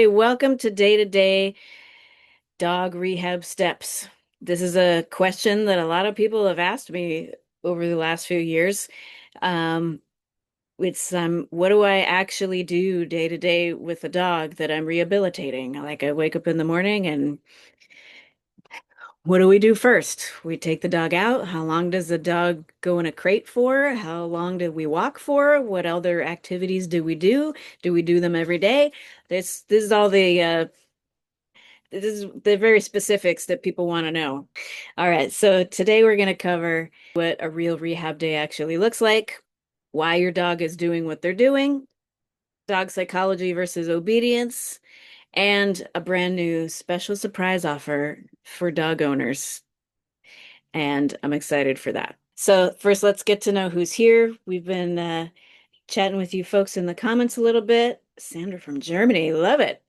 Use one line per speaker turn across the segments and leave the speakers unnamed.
Hey, welcome to Day-to-Day Dog Rehab Steps. This is a question that a lot of people have asked me over the last few years. Um, what do I actually do day to day with a dog that I'm rehabilitating? Like I wake up in the morning and what do we do first? We take the dog out. How long does the dog go in a crate for? How long do we walk for? What other activities do we do? Do we do them every day? This is all this is the very specifics that people want to know. All right, so today we're going to cover what a real rehab day actually looks like, why your dog is doing what they're doing, dog psychology versus obedience, and a brand new special surprise offer for dog owners. And I'm excited for that. So, first, let's get to know who's here. We've been chatting with you folks in the comments a little bit. Sandra from Germany, love it.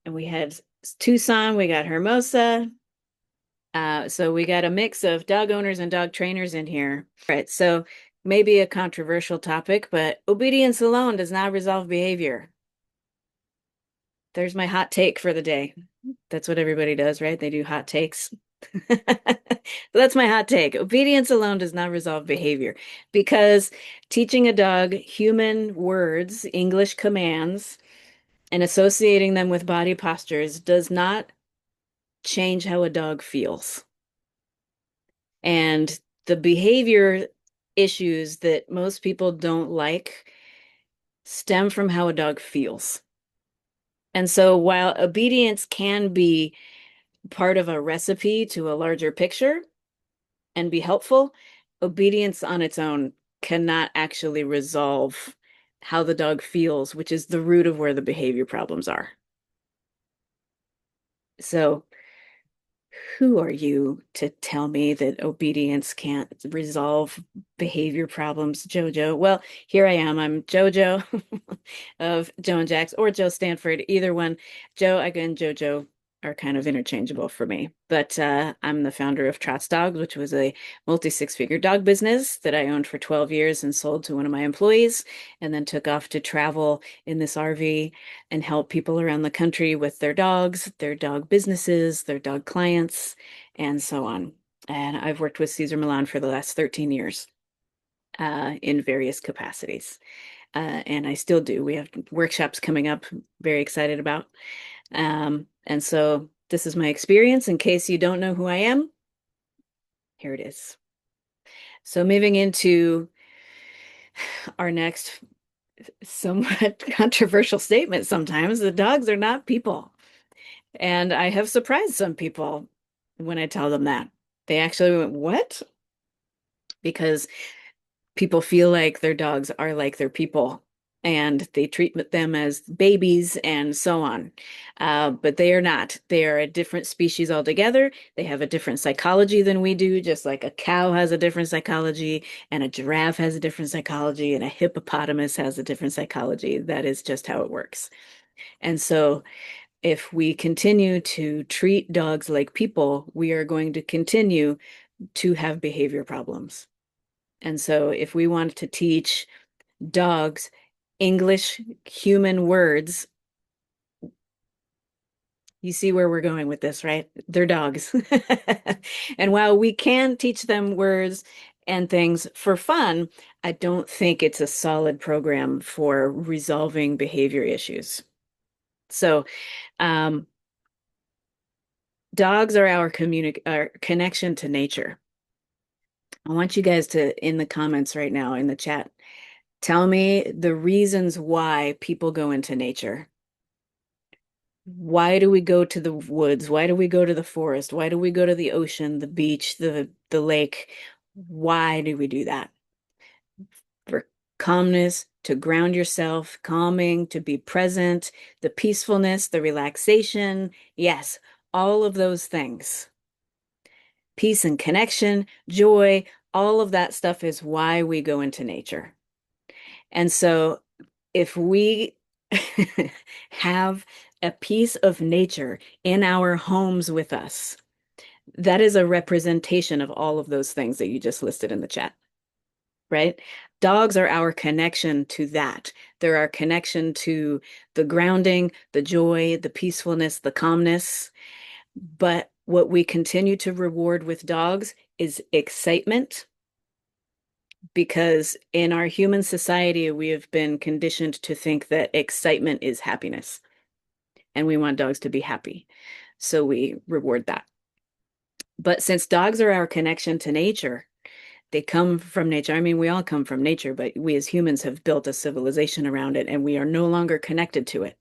And we had Tucson, we got Hermosa. So we got a mix of dog owners and dog trainers in here. All right, so maybe a controversial topic, but obedience alone does not resolve behavior. There's my hot take for the day. That's what everybody does, right? They do hot takes. So that's my hot take. Obedience alone does not resolve behavior because teaching a dog human words, English commands, and associating them with body postures does not change how a dog feels. And the behavior issues that most people don't like stem from how a dog feels. And so while obedience can be part of a recipe to a larger picture and be helpful, obedience on its own cannot actually resolve how the dog feels, which is the root of where the behavior problems are. So who are you to tell me that obedience can't resolve behavior problems, Jojo? Well, here I am. I'm Jojo of Joe and Jax or Joe Stanford, either one. Joe, again, Jojo are kind of interchangeable for me. But I'm the founder of Trots Dogs, which was a multi-six-figure dog business that I owned for 12 years and sold to one of my employees, and then took off to travel in this RV and help people around the country with their dogs, their dog businesses, their dog clients, and so on. And I've worked with Cesar Millan for the last 13 years in various capacities. And I still do. We have workshops coming up, very excited about. And so this is my experience. In case you don't know who I am, here it is. So moving into our next somewhat controversial statement sometimes, the dogs are not people. And I have surprised some people when I tell them that. They actually went, "What?" Because people feel like their dogs are like their people and they treat them as babies and so on. But they are not. They are a different species altogether. They have a different psychology than we do, just like a cow has a different psychology, and a giraffe has a different psychology, and a hippopotamus has a different psychology. That is just how it works. And so, if we continue to treat dogs like people, we are going to continue to have behavior problems. And so, if we want to teach dogs English human words, you see where we're going with this, right? They're dogs. And while we can teach them words and things for fun, I don't think it's a solid program for resolving behavior issues. So, um, dogs are our connection to nature. I want you guys to, in the comments right now, in the chat, tell me the reasons why people go into nature. Why do we go to the woods? Why do we go to the forest? Why do we go to the ocean, the beach, the lake? Why do we do that? For calmness, to ground yourself, calming, to be present, the peacefulness, the relaxation. Yes, all of those things. Peace and connection, joy, all of that stuff is why we go into nature. And so if we have a piece of nature in our homes with us, that is a representation of all of those things that you just listed in the chat, right? Dogs are our connection to that. They're our connection to the grounding, the joy, the peacefulness, the calmness. But what we continue to reward with dogs is excitement, because in our human society, we have been conditioned to think that excitement is happiness, and we want dogs to be happy. So we reward that. But since dogs are our connection to nature, they come from nature. I mean, we all come from nature, but we as humans have built a civilization around it and we are no longer connected to it.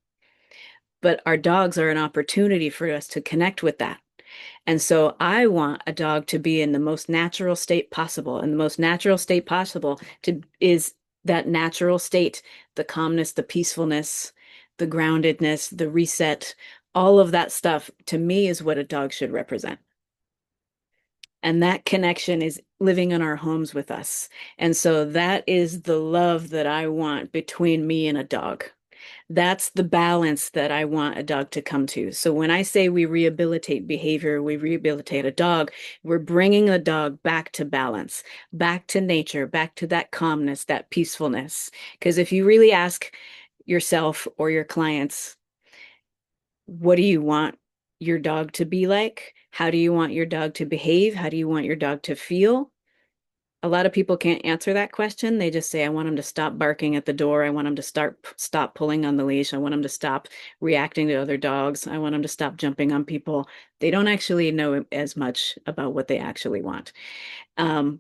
But our dogs are an opportunity for us to connect with that. And so I want a dog to be in the most natural state possible. And the most natural state possible to is that natural state, the calmness, the peacefulness, the groundedness, the reset, all of that stuff to me is what a dog should represent. And that connection is living in our homes with us. And so that is the love that I want between me and a dog. That's the balance that I want a dog to come to. So when I say we rehabilitate behavior, we rehabilitate a dog, we're bringing a dog back to balance, back to nature, back to that calmness, that peacefulness. Because if you really ask yourself or your clients, what do you want your dog to be like? How do you want your dog to behave? How do you want your dog to feel? A lot of people can't answer that question. They just say, I want him to stop barking at the door. I want him to stop pulling on the leash. I want him to stop reacting to other dogs. I want him to stop jumping on people. They don't actually know as much about what they actually want. Um,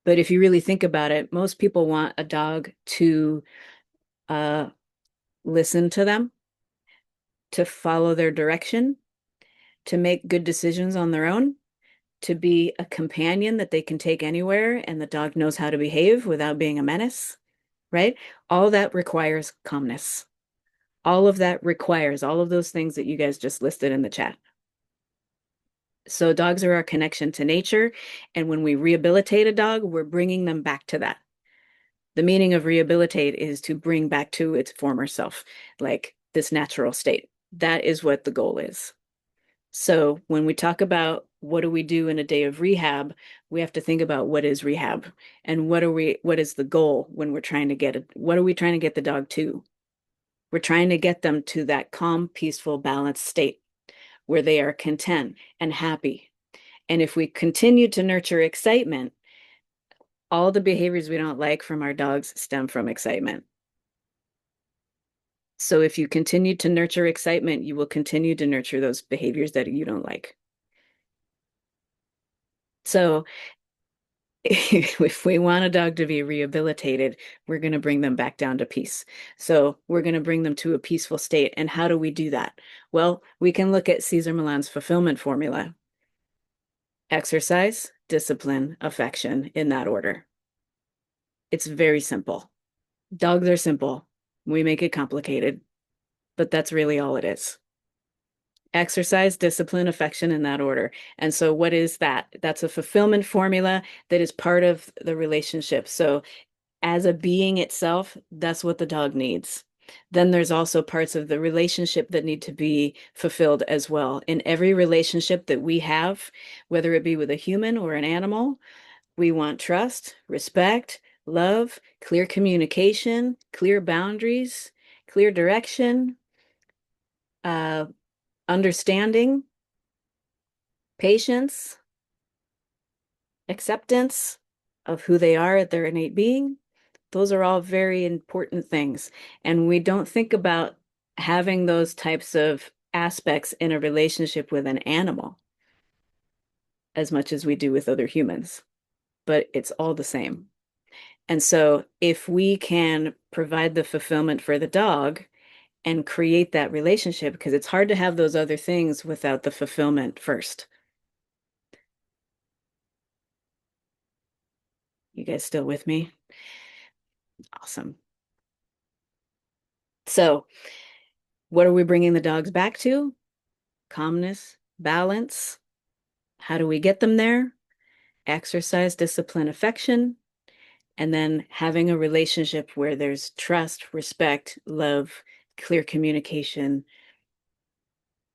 but if you really think about it, most people want a dog to uh, listen to them, to follow their direction, to make good decisions on their own, to be a companion that they can take anywhere and the dog knows how to behave without being a menace, right? All that requires calmness. All of that requires all of those things that you guys just listed in the chat. So dogs are our connection to nature. And when we rehabilitate a dog, we're bringing them back to that. The meaning of rehabilitate is to bring back to its former self, like this natural state. That is what the goal is. So when we talk about what do we do in a day of rehab, we have to think about what is rehab and what is the goal when we're trying to get it? What are we trying to get the dog to? We're trying to get them to that calm, peaceful, balanced state where they are content and happy. And if we continue to nurture excitement, all the behaviors we don't like from our dogs stem from excitement. So if you continue to nurture excitement, you will continue to nurture those behaviors that you don't like. So if we want a dog to be rehabilitated, we're going to bring them back down to peace. So we're going to bring them to a peaceful state. And how do we do that? Well, we can look at Cesar Millan's fulfillment formula: exercise, discipline, affection, in that order. It's very simple. Dogs are simple. We make it complicated, but that's really all it is. Exercise, discipline, affection, in that order. And so what is that? That's a fulfillment formula that is part of the relationship. So as a being itself, that's what the dog needs. Then there's also parts of the relationship that need to be fulfilled as well. In every relationship that we have, whether it be with a human or an animal, we want trust, respect, love, clear communication, clear boundaries, clear direction, uh, understanding, patience, acceptance of who they are at their innate being. Those are all very important things. And we don't think about having those types of aspects in a relationship with an animal as much as we do with other humans, but it's all the same. And so if we can provide the fulfillment for the dog and create that relationship, because it's hard to have those other things without the fulfillment first. You guys still with me? Awesome. So what are we bringing the dogs back to? Calmness, balance. How do we get them there? Exercise, discipline, affection, and then having a relationship where there's trust, respect, love, clear communication,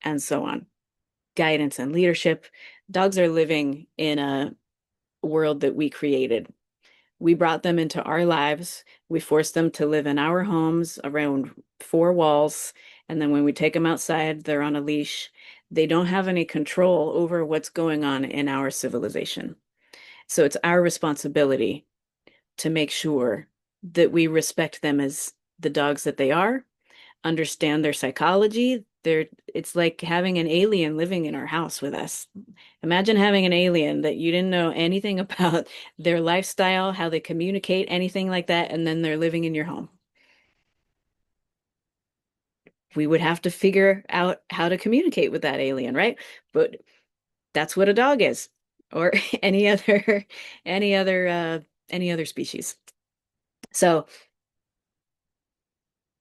and so on. Guidance and leadership. Dogs are living in a world that we created. We brought them into our lives. We forced them to live in our homes around four walls. And then when we take them outside, they're on a leash. They don't have any control over what's going on in our civilization. So it's our responsibility to make sure that we respect them as the dogs that they are, understand their psychology. It's like having an alien living in our house with us. Imagine having an alien that you didn't know anything about their lifestyle, how they communicate, anything like that, and then they're living in your home. We would have to figure out how to communicate with that alien, right? But that's what a dog is, or any other any other uh any other species. So,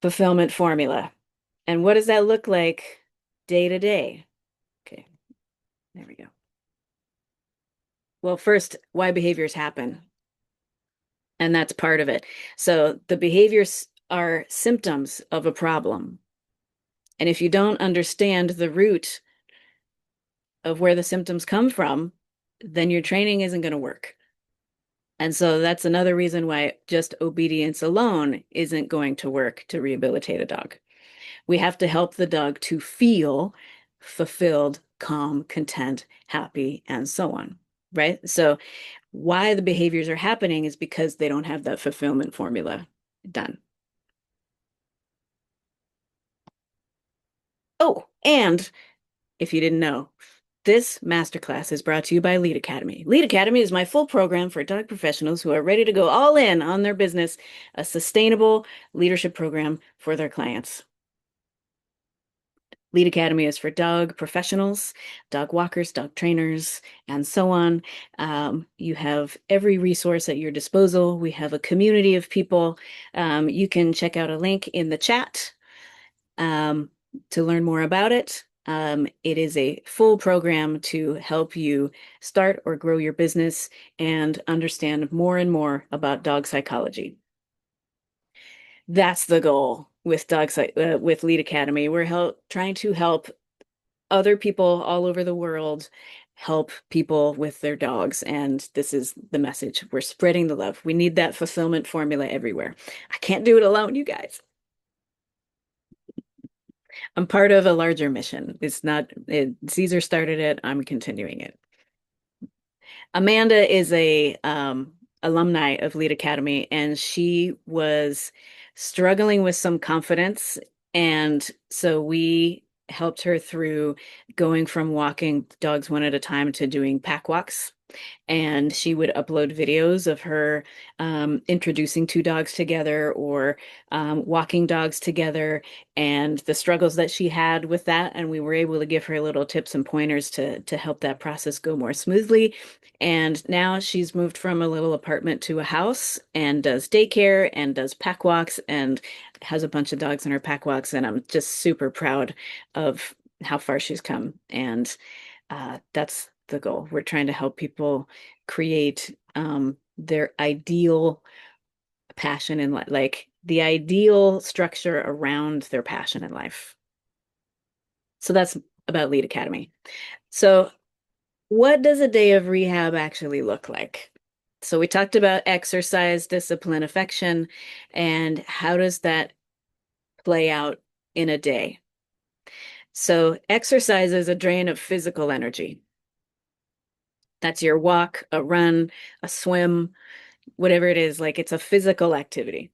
fulfillment formula. And what does that look like day to day? Okay, there we go. Well, first, why behaviors happen. And that's part of it. So the behaviors are symptoms of a problem. And if you don't understand the root of where the symptoms come from, then your training isn't going to work. And so that's another reason why just obedience alone isn't going to work to rehabilitate a dog. We have to help the dog to feel fulfilled, calm, content, happy, and so on. Right? So why the behaviors are happening is because they don't have that fulfillment formula done. Oh, and if you didn't know, this masterclass is brought to you by Lead Academy. Lead Academy is my full program for dog professionals who are ready to go all in on their business, a sustainable leadership program for their clients. Lead Academy is for dog professionals, dog walkers, dog trainers, and so on. You have every resource at your disposal. We have a community of people. You can check out a link in the chat um, to learn more about it. It is a full program to help you start or grow your business and understand more and more about dog psychology. That's the goal with with Lead Academy. We're trying to help other people all over the world help people with their dogs, and this is the message. We're spreading the love. We need that fulfillment formula everywhere. I can't do it alone, you guys. I'm part of a larger mission. Caesar started it, I'm continuing it. Amanda is a alumni of Lead Academy, and she was struggling with some confidence. And so we helped her through going from walking dogs one at a time to doing pack walks. And she would upload videos of her introducing two dogs together or walking dogs together and the struggles that she had with that. And we were able to give her little tips and pointers to help that process go more smoothly. And now she's moved from a little apartment to a house and does daycare and does pack walks and has a bunch of dogs in her pack walks. And I'm just super proud of how far she's come. And that's the goal. We're trying to help people create their ideal passion in life, like the ideal structure around their passion in life. So that's about Lead Academy. So, what does a day of rehab actually look like? So, we talked about exercise, discipline, affection, and how does that play out in a day? So, exercise is a drain of physical energy. That's your walk, a run, a swim, whatever it is, like it's a physical activity.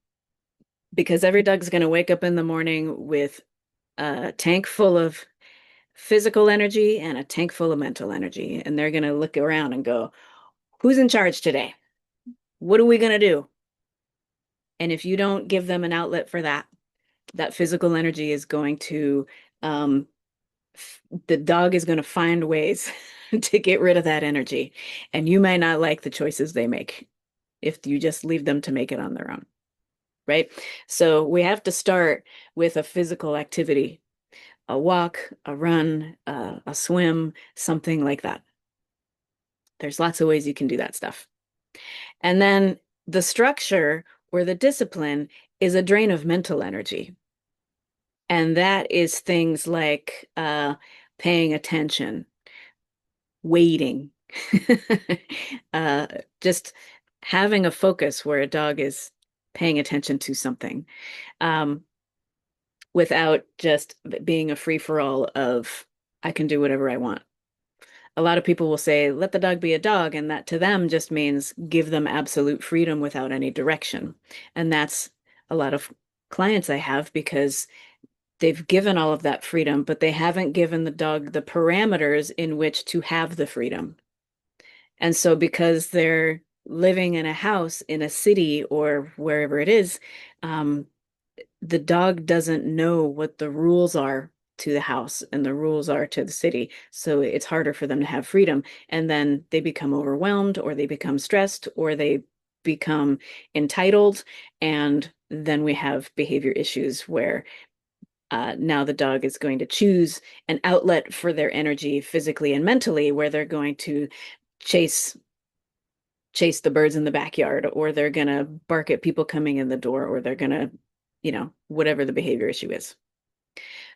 Because every dog's going to wake up in the morning with a tank full of physical energy and a tank full of mental energy. And they're going to look around and go, who's in charge today? What are we going to do? And if you don't give them an outlet for that, that physical energy is going to, um, the dog is going to find ways to get rid of that energy. And you might not like the choices they make if you just leave them to make it on their own, right? So we have to start with a physical activity, a walk, a run, a swim, something like that. There's lots of ways you can do that stuff. And then the structure or the discipline is a drain of mental energy. And that is things like paying attention, waiting, uh, just having a focus where a dog is paying attention to something, um, without just being a free-for-all of I can do whatever I want. A lot of people will say, let the dog be a dog, and that to them just means give them absolute freedom without any direction. And that's a lot of clients I have because they've given all of that freedom, but they haven't given the dog the parameters in which to have the freedom. And so, because they're living in a house in a city or wherever it is, um, the dog doesn't know what the rules are to the house and the rules are to the city. So it's harder for them to have freedom. And then they become overwhelmed or they become stressed or they become entitled. And then we have behavior issues where now the dog is going to choose an outlet for their energy physically and mentally, where they're going to chase chase the birds in the backyard, or they're going to bark at people coming in the door, or they're going to, whatever the behavior issue is.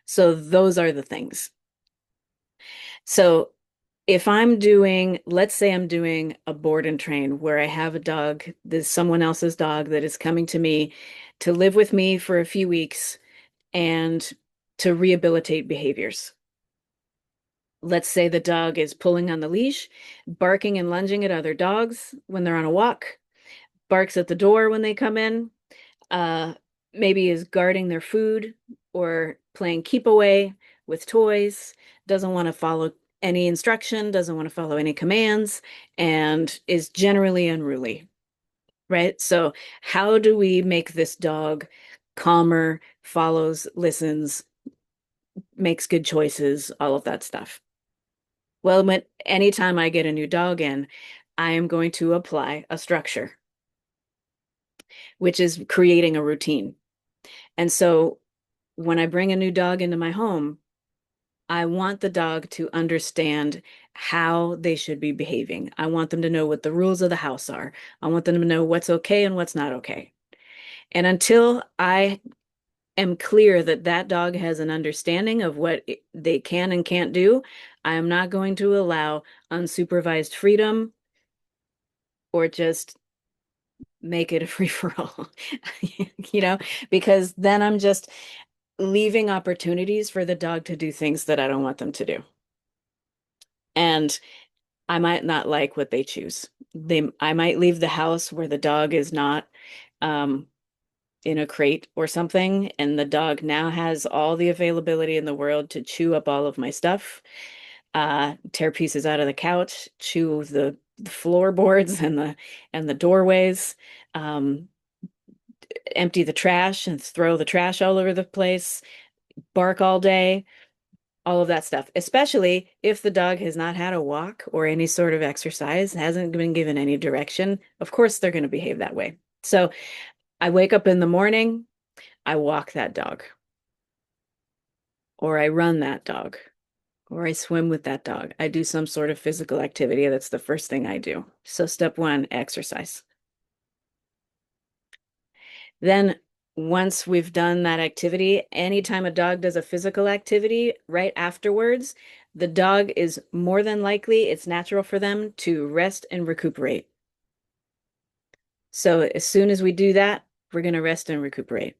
So those are the things. So if I'm doing, let's say I'm doing a board and train where I have a dog, there's someone else's dog that is coming to me to live with me for a few weeks and to rehabilitate behaviors. Let's say the dog is pulling on the leash, barking and lunging at other dogs when they're on a walk, barks at the door when they come in, uh, maybe is guarding their food or playing keep away with toys, doesn't want to follow any instruction, doesn't want to follow any commands, and is generally unruly, right? So, how do we make this dog calmer, follows, listens, makes good choices, all of that stuff? Well, anytime I get a new dog in, I am going to apply a structure, which is creating a routine. And so when I bring a new dog into my home, I want the dog to understand how they should be behaving. I want them to know what the rules of the house are. I want them to know what's okay and what's not okay. And until I am clear that that dog has an understanding of what they can and can't do, I am not going to allow unsupervised freedom or just make it a free for all, you know, because then I'm just leaving opportunities for the dog to do things that I don't want them to do. And I might not like what they choose. I might leave the house where the dog is not um, in a crate or something, and the dog now has all the availability in the world to chew up all of my stuff, tear pieces out of the couch, chew the floorboards and the doorways, um, empty the trash and throw the trash all over the place, bark all day, all of that stuff, especially if the dog has not had a walk or any sort of exercise, hasn't been given any direction. Of course, they're going to behave that way. So I wake up in the morning, I walk that dog, or I run that dog, or I swim with that dog. I do some sort of physical activity. That's the first thing I do. So, step one, exercise. Then, once we've done that activity, anytime a dog does a physical activity right afterwards, the dog is more than likely, it's natural for them to rest and recuperate. So, as soon as we do that, we're going to rest and recuperate.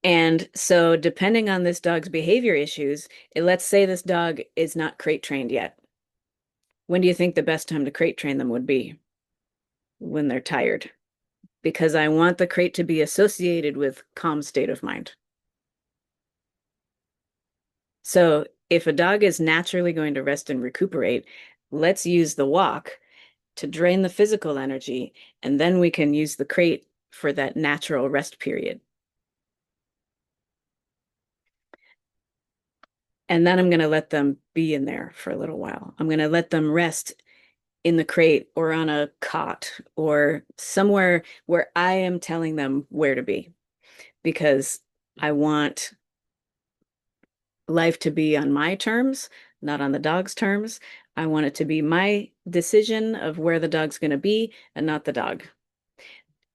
And so, depending on this dog's behavior issues, let's say this dog is not crate trained yet. When do you think the best time to crate train them would be? When they're tired, because I want the crate to be associated with calm state of mind. So if a dog is naturally going to rest and recuperate, let's use the walk to drain the physical energy, and then we can use the crate for that natural rest period. And then I'm going to let them be in there for a little while. I'm going to let them rest in the crate or on a cot or somewhere where I am telling them where to be, because I want life to be on my terms, not on the dog's terms. I want it to be my decision of where the dog's going to be and not the dog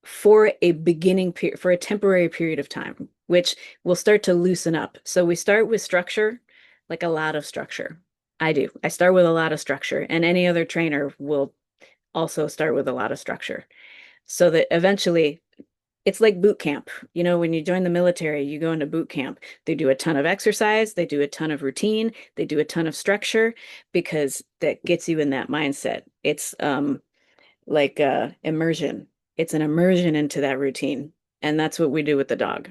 for a beginning period, for a temporary period of time, which will start to loosen up. So we start with structure, like a lot of structure. I do. I start with a lot of structure, and any other trainer will also start with a lot of structure so that eventually it's like boot camp. You know, when you join the military, you go into boot camp. They do a ton of exercise, they do a ton of routine, they do a ton of structure because that gets you in that mindset. It's like immersion. It's an immersion into that routine. And that's what we do with the dog.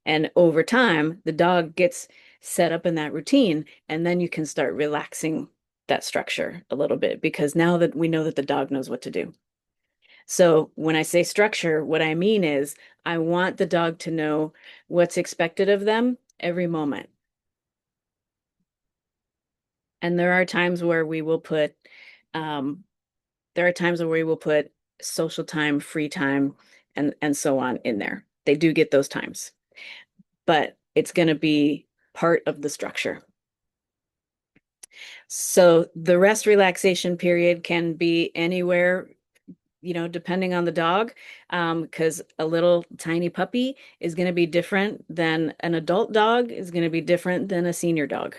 And over time, the dog gets set up in that routine, and then you can start relaxing that structure a little bit because now that we know that the dog knows what to do. So when I say structure, what I mean is I want the dog to know what's expected of them every moment. And um, there are times where we will put social time, free time, and so on in there. They do get those times, but it's going to be part of the structure. So the rest relaxation period can be anywhere, depending on the dog, because a little tiny puppy is going to be different than an adult dog is going to be different than a senior dog.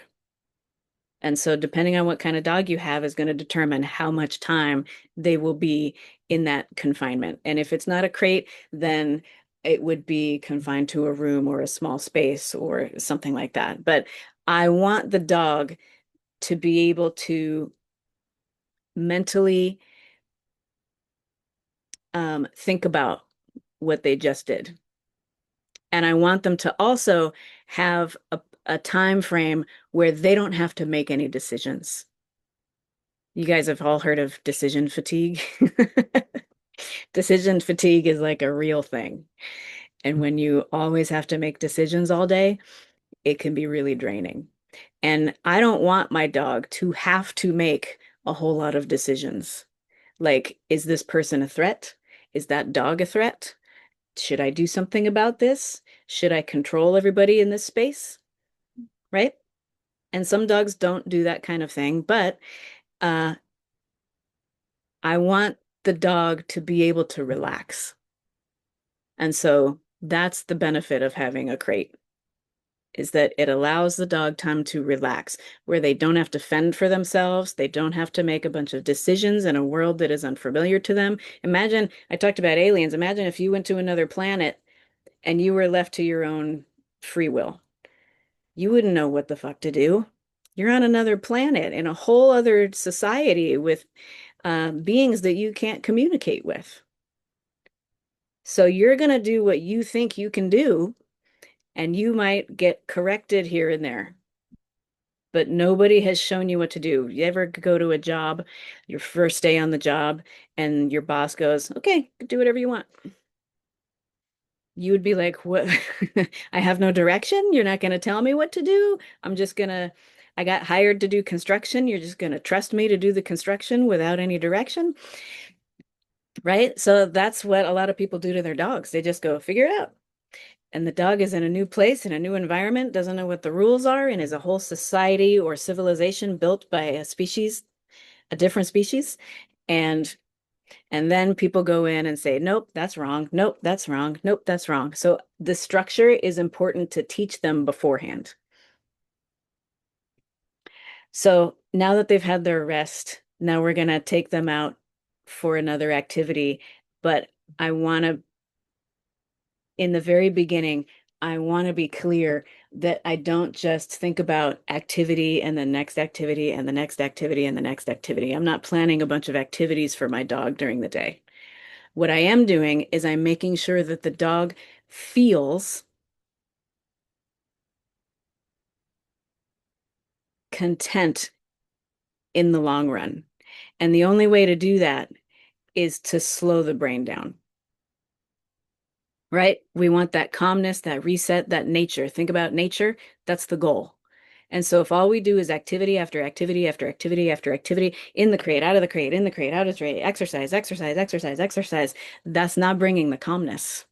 And so depending on what kind of dog you have is going to determine how much time they will be in that confinement. And if it's not a crate, then it would be confined to a room or a small space or something like that. But I want the dog to be able to mentally think about what they just did. And I want them to also have a time frame where they don't have to make any decisions. You guys have all heard of decision fatigue. Decision fatigue is like a real thing. And when you always have to make decisions all day, it can be really draining. And I don't want my dog to have to make a whole lot of decisions. Like, is this person a threat? Is that dog a threat? Should I do something about this? Should I control everybody in this space? Right? And some dogs don't do that kind of thing, but uh, I want the dog to be able to relax. And so that's the benefit of having a crate is that it allows the dog time to relax, where they don't have to fend for themselves. They don't have to make a bunch of decisions in a world that is unfamiliar to them. Imagine, I talked about aliens. Imagine if you went to another planet and you were left to your own free will. You wouldn't know what the fuck to do. You're on another planet in a whole other society with beings that you can't communicate with. So you're going to do what you think you can do, and you might get corrected here and there, but nobody has shown you what to do. You ever go to a job, your first day on the job, and your boss goes, okay, do whatever you want. You would be like, what? I have no direction. You're not going to tell me what to do. I got hired to do construction. You're just going to trust me to do the construction without any direction. Right? So that's what a lot of people do to their dogs. They just go, figure it out. And the dog is in a new place, in a new environment, doesn't know what the rules are, and is a whole society or civilization built by a different species. And and then people go in and say, nope, that's wrong. Nope, that's wrong. Nope, that's wrong. So the structure is important to teach them beforehand. So now that they've had their rest, now we're going to take them out for another activity. But I want to, in the very beginning, I want to be clear that I don't just think about activity and the next activity and the next activity and the next activity. I'm not planning a bunch of activities for my dog during the day. What I am doing is I'm making sure that the dog feels content in the long run. And the only way to do that is to slow the brain down, right? We want that calmness, that reset, that nature. Think about nature. That's the goal. And so if all we do is activity after activity after activity after activity, in the crate, out of the crate, in the crate, out of the crate, exercise, exercise, exercise, exercise, that's not bringing the calmness.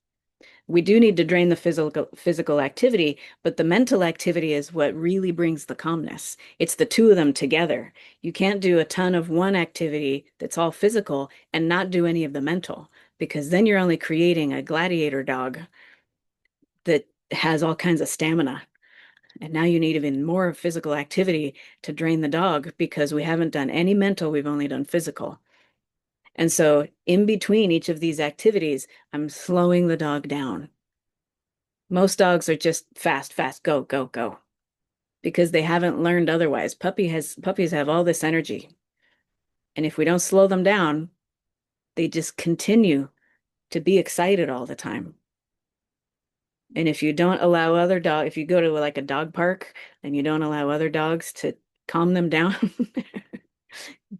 We do need to drain the physical activity, but the mental activity is what really brings the calmness. It's the two of them together. You can't do a ton of one activity that's all physical and not do any of the mental, because then you're only creating a gladiator dog that has all kinds of stamina. And now you need even more physical activity to drain the dog because we haven't done any mental, we've only done physical. And so in between each of these activities, I'm slowing the dog down. Most dogs are just fast, fast, go, go, go, because they haven't learned otherwise. Puppies have all this energy. And if we don't slow them down, they just continue to be excited all the time. And if you don't allow other dog, if you go to like a dog park and you don't allow other dogs to calm them down,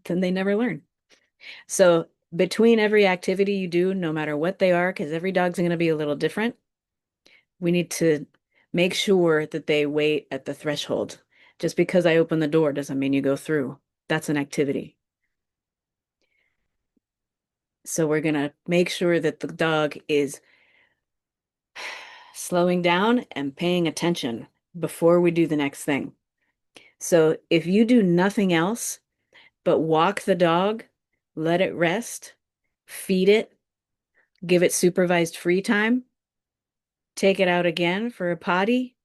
then they never learn. So between every activity you do, no matter what they are, because every dog's going to be a little different, we need to make sure that they wait at the threshold. Just because I open the door doesn't mean you go through. That's an activity. So we're going to make sure that the dog is slowing down and paying attention before we do the next thing. So if you do nothing else but walk the dog, let it rest, feed it, give it supervised free time, take it out again for a potty,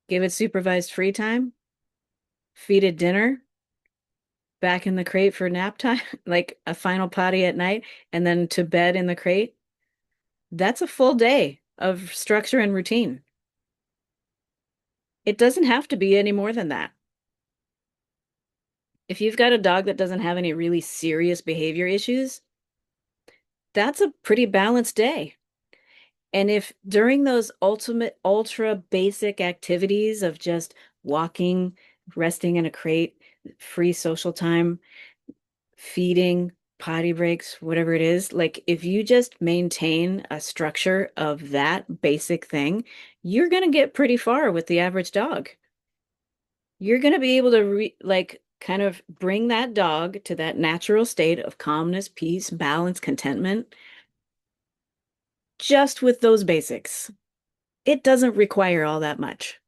give it supervised free time, feed it dinner, back in the crate for nap time, like a final potty at night, and then to bed in the crate. That's a full day of structure and routine. It doesn't have to be any more than that. If you've got a dog that doesn't have any really serious behavior issues, that's a pretty balanced day. And if during those ultimate ultra basic activities of just walking, resting in a crate, free social time, feeding, potty breaks, whatever it is, like if you just maintain a structure of that basic thing, you're going to get pretty far with the average dog. You're going to be able to like kind of bring that dog to that natural state of calmness, peace, balance, contentment just with those basics. It doesn't require all that much.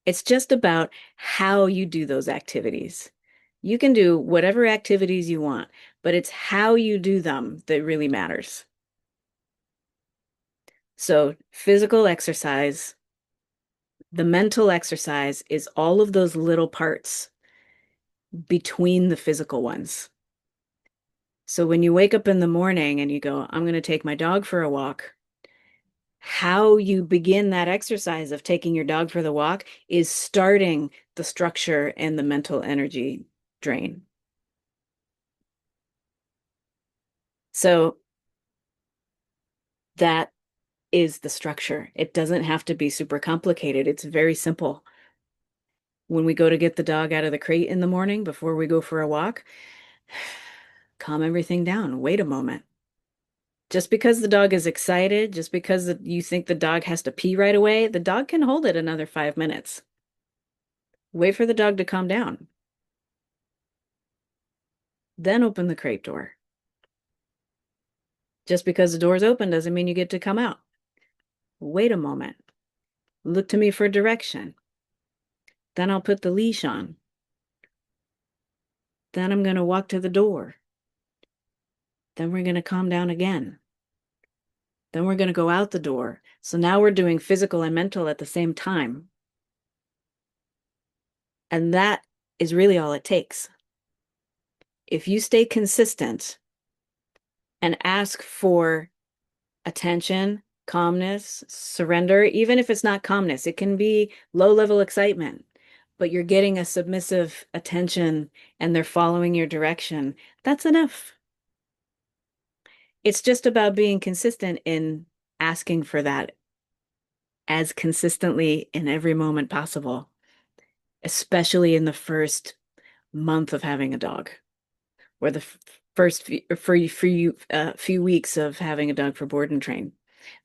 It's just about how you do those activities. You can do whatever activities you want, but it's how you do them that really matters. So, physical exercise, the mental exercise is all of those little parts between the physical ones. So, when you wake up in the morning and you go, I'm going to take my dog for a walk, how you begin that exercise of taking your dog for the walk is starting the structure and the mental energy drain. So that is the structure. It doesn't have to be super complicated. It's very simple. When we go to get the dog out of the crate in the morning before we go for a walk, calm everything down. Wait a moment. Just because the dog is excited, just because you think the dog has to pee right away, the dog can hold it another 5 minutes. Wait for the dog to calm down. Then open the crate door. Just because the door's open doesn't mean you get to come out. Wait a moment. Look to me for direction. Then I'll put the leash on. Then I'm going to walk to the door. Then we're going to calm down again. Then we're going to go out the door. So now we're doing physical and mental at the same time. And that is really all it takes. If you stay consistent and ask for attention, calmness, surrender, even if it's not calmness, it can be low-level excitement, but you're getting a submissive attention and they're following your direction, that's enough. It's just about being consistent in asking for that as consistently in every moment possible, especially in the first month of having a dog or the first few weeks of having a dog for board and train.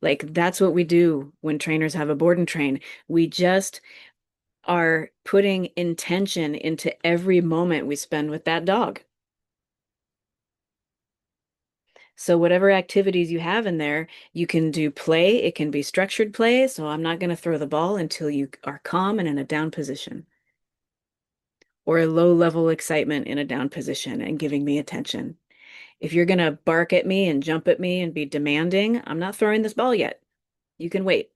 Like that's what we do when trainers have a board and train. We just are putting intention into every moment we spend with that dog. So whatever activities you have in there, you can do play. It can be structured play. So I'm not going to throw the ball until you are calm and in a down position, or a low level excitement in a down position and giving me attention. If you're going to bark at me and jump at me and be demanding, I'm not throwing this ball yet. You can wait.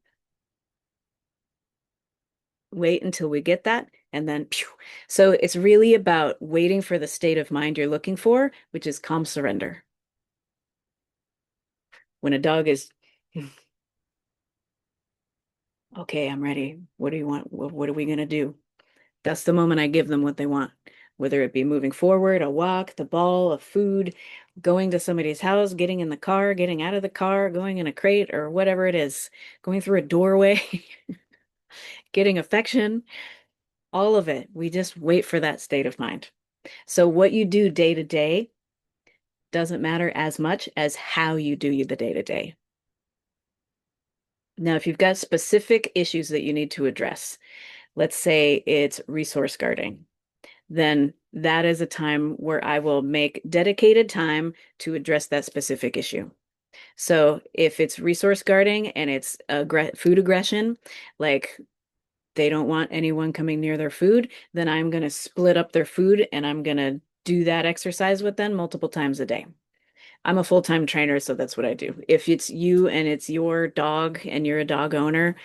Wait until we get that and then pew. So it's really about waiting for the state of mind you're looking for, which is calm surrender. When a dog is, okay, I'm ready. What do you want? What are we going to do? That's the moment I give them what they want, whether it be moving forward, a walk, the ball, a food, going to somebody's house, getting in the car, getting out of the car, going in a crate, or whatever it is, going through a doorway, getting affection, all of it. We just wait for that state of mind. So what you do day to day doesn't matter as much as how you do the day to day. Now, if you've got specific issues that you need to address, let's say it's resource guarding, then that is a time where I will make dedicated time to address that specific issue. So if it's resource guarding and it's food aggression, like they don't want anyone coming near their food, then I'm going to split up their food and I'm going to do that exercise with them multiple times a day. I'm a full-time trainer, so that's what I do. If it's you and it's your dog and you're a dog owner,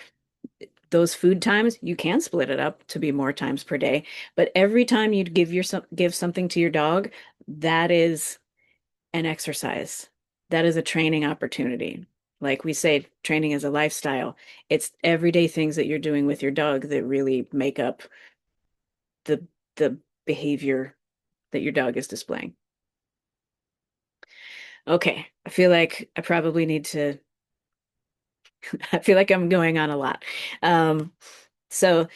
those food times, you can split it up to be more times per day. But every time you give something to your dog, that is an exercise. That is a training opportunity. Like we say, training is a lifestyle. It's everyday things that you're doing with your dog that really make up the the behavior that your dog is displaying. Okay, I feel like I probably need to I feel like I'm going on a lot. Um, so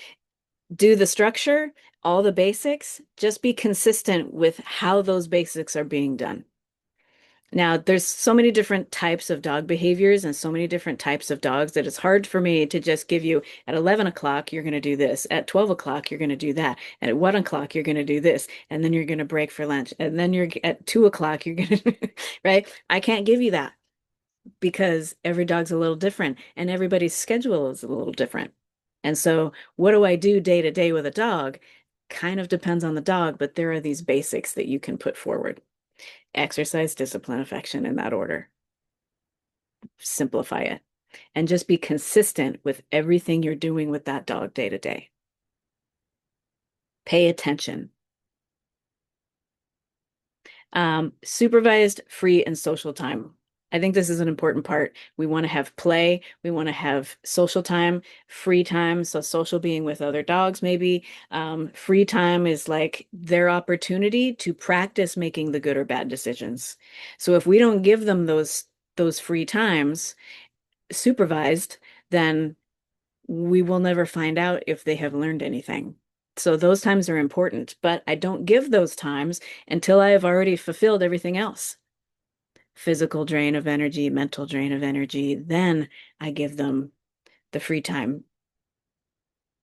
do the structure, all the basics, just be consistent with how those basics are being done. Now, there's so many different types of dog behaviors and so many different types of dogs that it's hard for me to just give you at 11 o'clock, you're going to do this. At 12 o'clock, you're going to do that. And at 1 o'clock, you're going to do this. And then you're going to break for lunch. And then you're at 2 o'clock, you're going to, right? I can't give you that because every dog's a little different and everybody's schedule is a little different. And so, what do I do day to day with a dog? Kind of depends on the dog, but there are these basics that you can put forward. Exercise, discipline, affection in that order. Simplify it and just be consistent with everything you're doing with that dog day to day. Pay attention. Supervised, free, and social time. I think this is an important part. We want to have play. We want to have social time, free time. So social being with other dogs, maybe. Free time is like their opportunity to practice making the good or bad decisions. So if we don't give them those free times supervised, then we will never find out if they have learned anything. So those times are important, but I don't give those times until I have already fulfilled everything else. Physical drain of energy, mental drain of energy, then I give them the free time.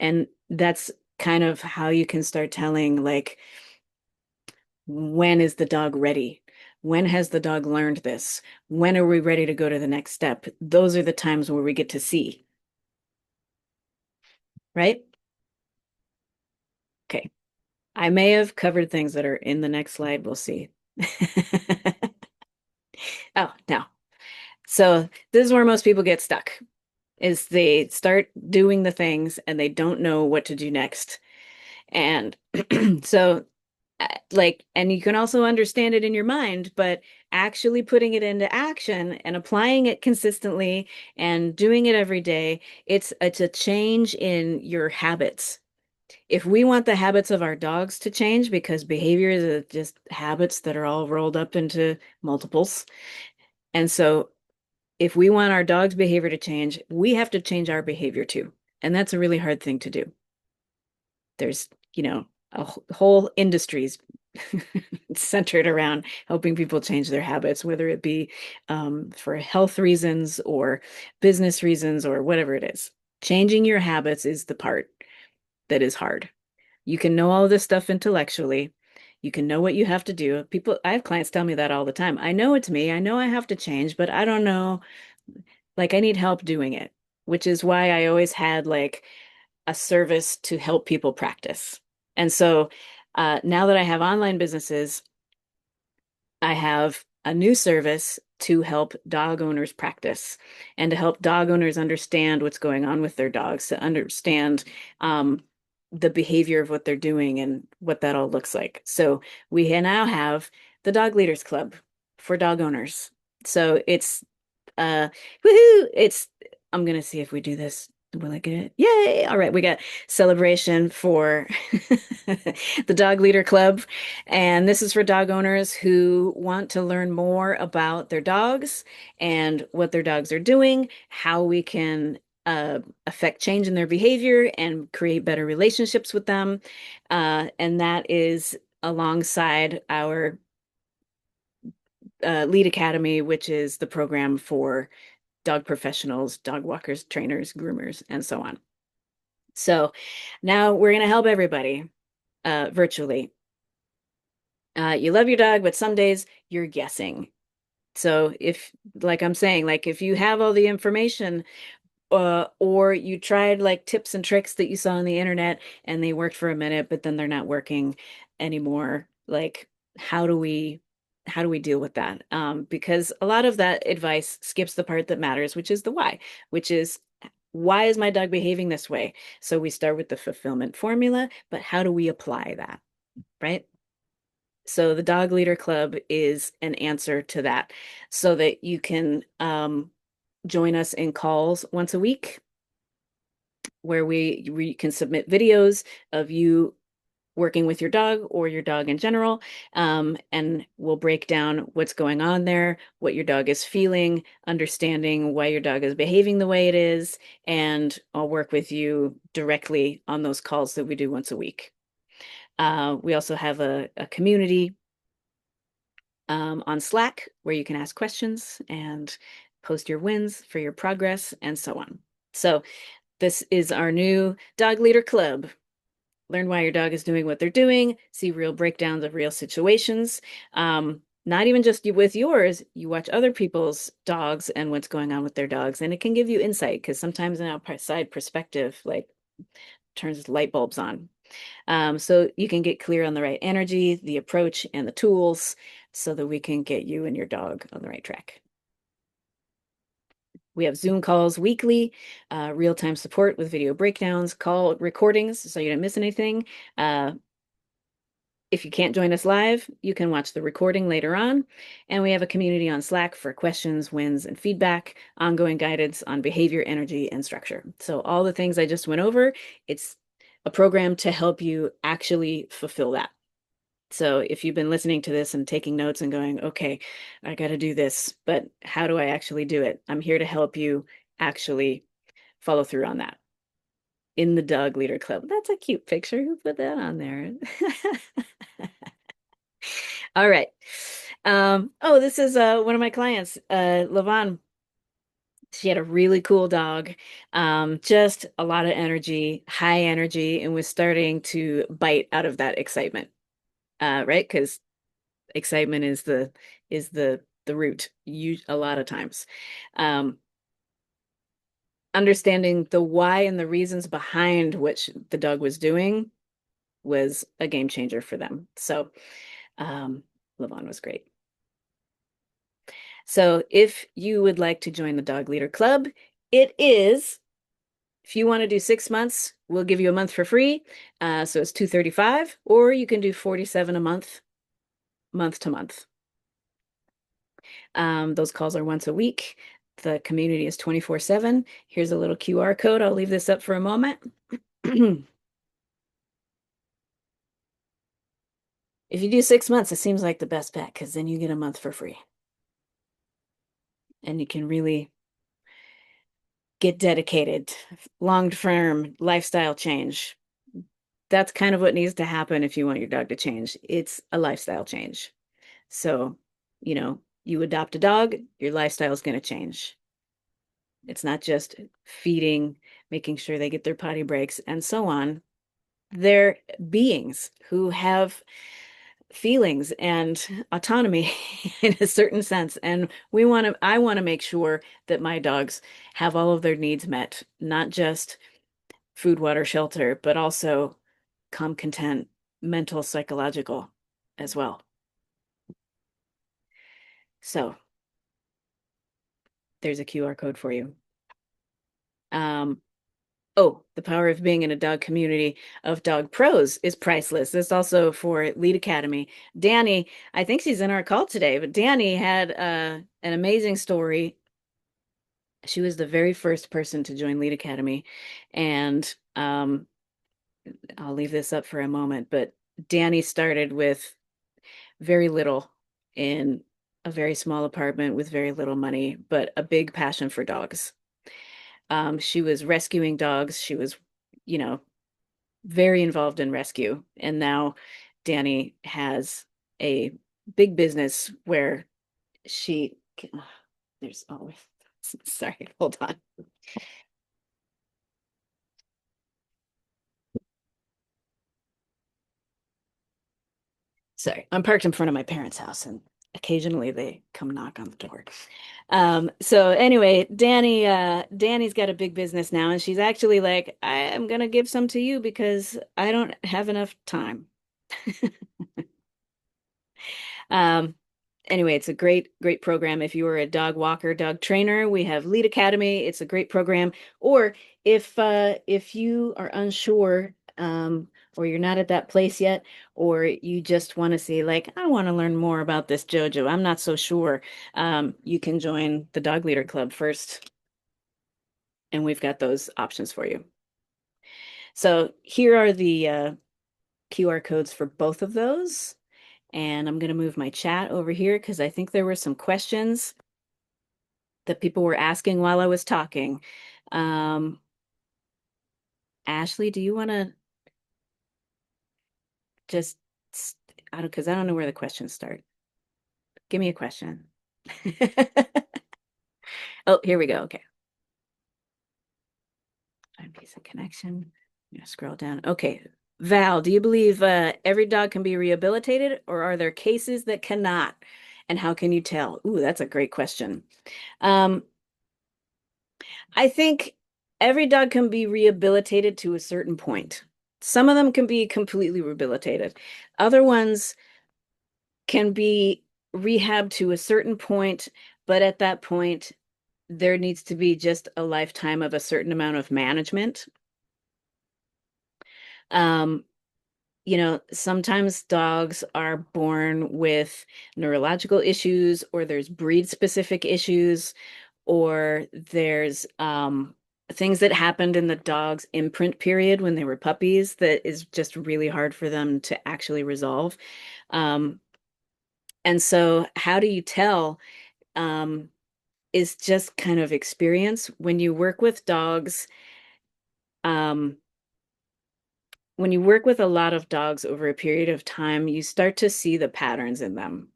And that's kind of how you can start telling, like, when is the dog ready? When has the dog learned this? When are we ready to go to the next step? Those are the times where we get to see, right? Okay. I may have covered things that are in the next slide. We'll see. Oh, no. So this is where most people get stuck, is they start doing the things and they don't know what to do next. And so like, and you can also understand it in your mind, but actually putting it into action and applying it consistently and doing it every day, it's a change in your habits. If we want the habits of our dogs to change, because behaviors are just habits that are all rolled up into multiples. And so if we want our dog's behavior to change, we have to change our behavior too. And that's a really hard thing to do. There's, whole industries centered around helping people change their habits, whether it be for health reasons or business reasons or whatever it is. Changing your habits is the part that is hard. You can know all this stuff intellectually. You can know what you have to do. I have clients tell me that all the time. I know it's me. I know I have to change, but I don't know. Like, I need help doing it, which is why I always had like a service to help people practice. And so now that I have online businesses, I have a new service to help dog owners practice and to help dog owners understand what's going on with their dogs, to understand the behavior of what they're doing and what that all looks like. So we now have the Dog Leaders Club for dog owners. So it's woohoo! I'm gonna see if we do this. Will I get it? Yay! All right, we got celebration for the Dog Leader Club. And this is for dog owners who want to learn more about their dogs and what their dogs are doing, how we can affect change in their behavior and create better relationships with them. And that is alongside our Lead Academy, which is the program for dog professionals, dog walkers, trainers, groomers, and so on. So now we're going to help everybody virtually. You love your dog, but some days you're guessing. So if, like I'm saying, like if you have all the information, or you tried like tips and tricks that you saw on the internet and they worked for a minute, but then they're not working anymore, like how do we how do we deal with that? Because a lot of that advice skips the part that matters, which is the why, which is why is my dog behaving this way? So we start with the fulfillment formula, but how do we apply that, right? So the Dog Leader Club is an answer to that so that you can join us in calls once a week where we can submit videos of you working with your dog or your dog in general. And we'll break down what's going on there, what your dog is feeling, understanding why your dog is behaving the way it is, and I'll work with you directly on those calls that we do once a week. We also have a community on Slack where you can ask questions and post your wins for your progress and so on. So this is our new Dog Leader Club. Learn why your dog is doing what they're doing, see real breakdowns of real situations. Not even just with yours, you watch other people's dogs and what's going on with their dogs, and it can give you insight because sometimes an outside perspective like turns light bulbs on. So you can get clear on the right energy, the approach, and the tools so that we can get you and your dog on the right track. We have Zoom calls weekly, real-time support with video breakdowns, call recordings so you don't miss anything. If you can't join us live, you can watch the recording later on. And we have a community on Slack for questions, wins, and feedback, ongoing guidance on behavior, energy, and structure. So all the things I just went over, it's a program to help you actually fulfill that. So if you've been listening to this and taking notes and going, okay, I got to do this, but how do I actually do it? I'm here to help you actually follow through on that in the Dog Leader Club. That's a cute picture. Who put that on there? All right. Oh, this is one of my clients, Levon. She had a really cool dog, just a lot of energy, high energy, and was starting to bite out of that excitement. Right? Because excitement is the root you a lot of times. Um, Understanding the why and the reasons behind what the dog was doing was a game changer for them. So Levon was great. So if you would like to join the Dog Leader Club, it is, if you want to do 6 months, we'll give you a month for free. So it's 235, or you can do 47 a month, month to month. Those calls are once a week. The community is 24/7. Here's a little QR code. I'll leave this up for a moment. If you do 6 months, it seems like the best bet because then you get a month for free. And you can really get dedicated, long-term lifestyle change. That's kind of what needs to happen if you want your dog to change. It's a lifestyle change. So, you adopt a dog, your lifestyle is going to change. It's not just feeding, making sure they get their potty breaks, and so on. They're beings who have feelings and autonomy in a certain sense. And I want to make sure that my dogs have all of their needs met, not just food, water, shelter, but also calm, content, mental, psychological as well. So there's a QR code for you. Um, Oh, the power of being in a dog community of dog pros is priceless. This also for Lead Academy. Danny, I think she's in our call today, but Danny had an amazing story. She was the very first person to join Lead Academy, and I'll leave this up for a moment, but Danny started with very little in a very small apartment with very little money, but a big passion for dogs. She was rescuing dogs. She was, you know, very involved in rescue. And now Danny has a big business where she, there's always, sorry, hold on. Sorry, I'm parked in front of my parents' house and occasionally they come knock on the door. So anyway, Danny's got a big business now, and she's actually like, I am gonna give some to you because I don't have enough time. Um, anyway, it's a great program. If you are a dog walker, dog trainer, we have Lead Academy. It's a great program. Or if you are unsure, or you're not at that place yet, or you just want to see, like, I want to learn more about this Jojo. I'm not so sure. You can join the Dog Leader Club first, and we've got those options for you. So here are the QR codes for both of those. And I'm going to move my chat over here because I think there were some questions that people were asking while I was talking. Um, Ashley, do you want to just, I don't, because I don't know where the questions start. Give me a question. Oh, here we go. Okay. Find piece of connection. I'm gonna scroll down. Okay. Val, do you believe every dog can be rehabilitated, or are there cases that cannot? And how can you tell? Ooh, that's a great question. Um, I think every dog can be rehabilitated to a certain point. Some of them can be completely rehabilitated. Other ones can be rehabbed to a certain point, but at that point, there needs to be just a lifetime of a certain amount of management. Um, sometimes dogs are born with neurological issues, or there's breed specific issues, or there's things that happened in the dog's imprint period when they were puppies that is just really hard for them to actually resolve. Um, and so, how do you tell? Um, is just kind of experience. When you work with dogs, um, when you work with a lot of dogs over a period of time, you start to see the patterns in them.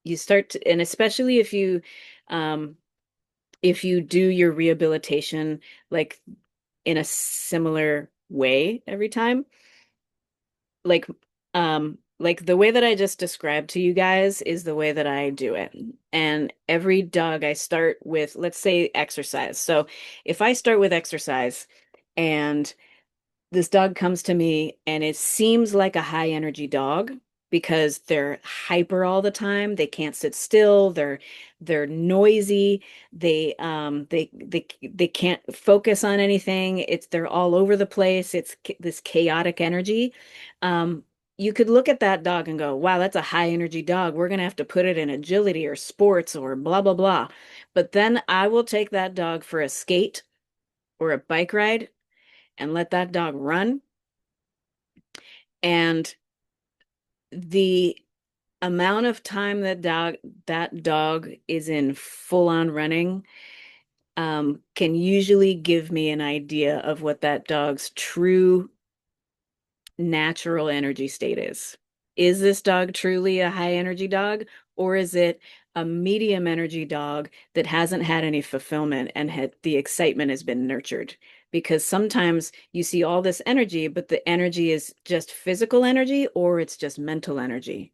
You start to, and especially um, if you do your rehabilitation like in a similar way every time, like the way that I just described to you guys is the way that I do it. And every dog I start with, let's say exercise. So if I start with exercise and this dog comes to me and it seems like a high energy dog because they're hyper all the time. They can't sit still. They're noisy. They can't focus on anything. They're all over the place. It's this chaotic energy. Um, you could look at that dog and go, wow, that's a high energy dog. We're gonna have to put it in agility or sports or blah blah blah. But then I will take that dog for a skate or a bike ride and let that dog run. And the amount of time that dog is in full on running can usually give me an idea of what that dog's true natural energy state is. Is this dog truly a high energy dog, or is it a medium energy dog that hasn't had any fulfillment and had the excitement has been nurtured? Because sometimes you see all this energy, but the energy is just physical energy or it's just mental energy.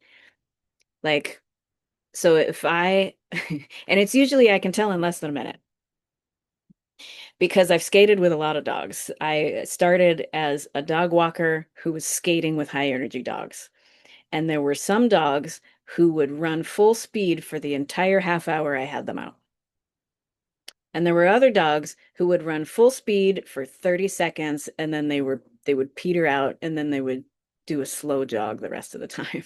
Like, so if I, and it's usually I can tell in less than a minute because I've skated with a lot of dogs. I started as a dog walker who was skating with high energy dogs. And there were some dogs who would run full speed for the entire half hour I had them out. And there were other dogs who would run full speed for 30 seconds and then they would peter out and then they would do a slow jog the rest of the time.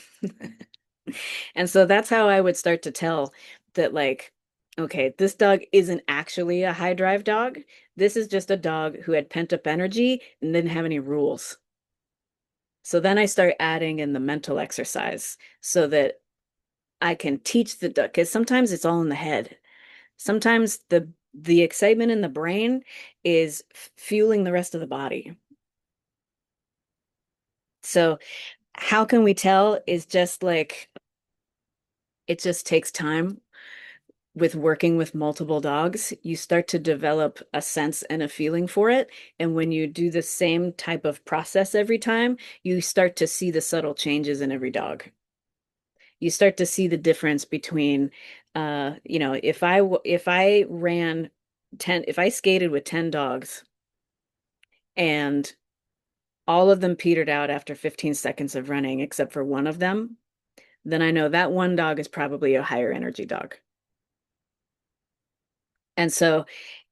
And so that's how I would start to tell that, like, okay, this dog isn't actually a high drive dog. This is just a dog who had pent up energy and didn't have any rules. So then I start adding in the mental exercise so that I can teach the dog, because sometimes it's all in the head. Sometimes the excitement in the brain is fueling the rest of the body. So how can we tell is just like it just takes time with working with multiple dogs. You start to develop a sense and a feeling for it. And when you do the same type of process every time, you start to see the subtle changes in every dog. You start to see the difference between, if I ran 10, if I skated with 10 dogs and all of them petered out after 15 seconds of running, except for one of them, then I know that one dog is probably a higher energy dog. And so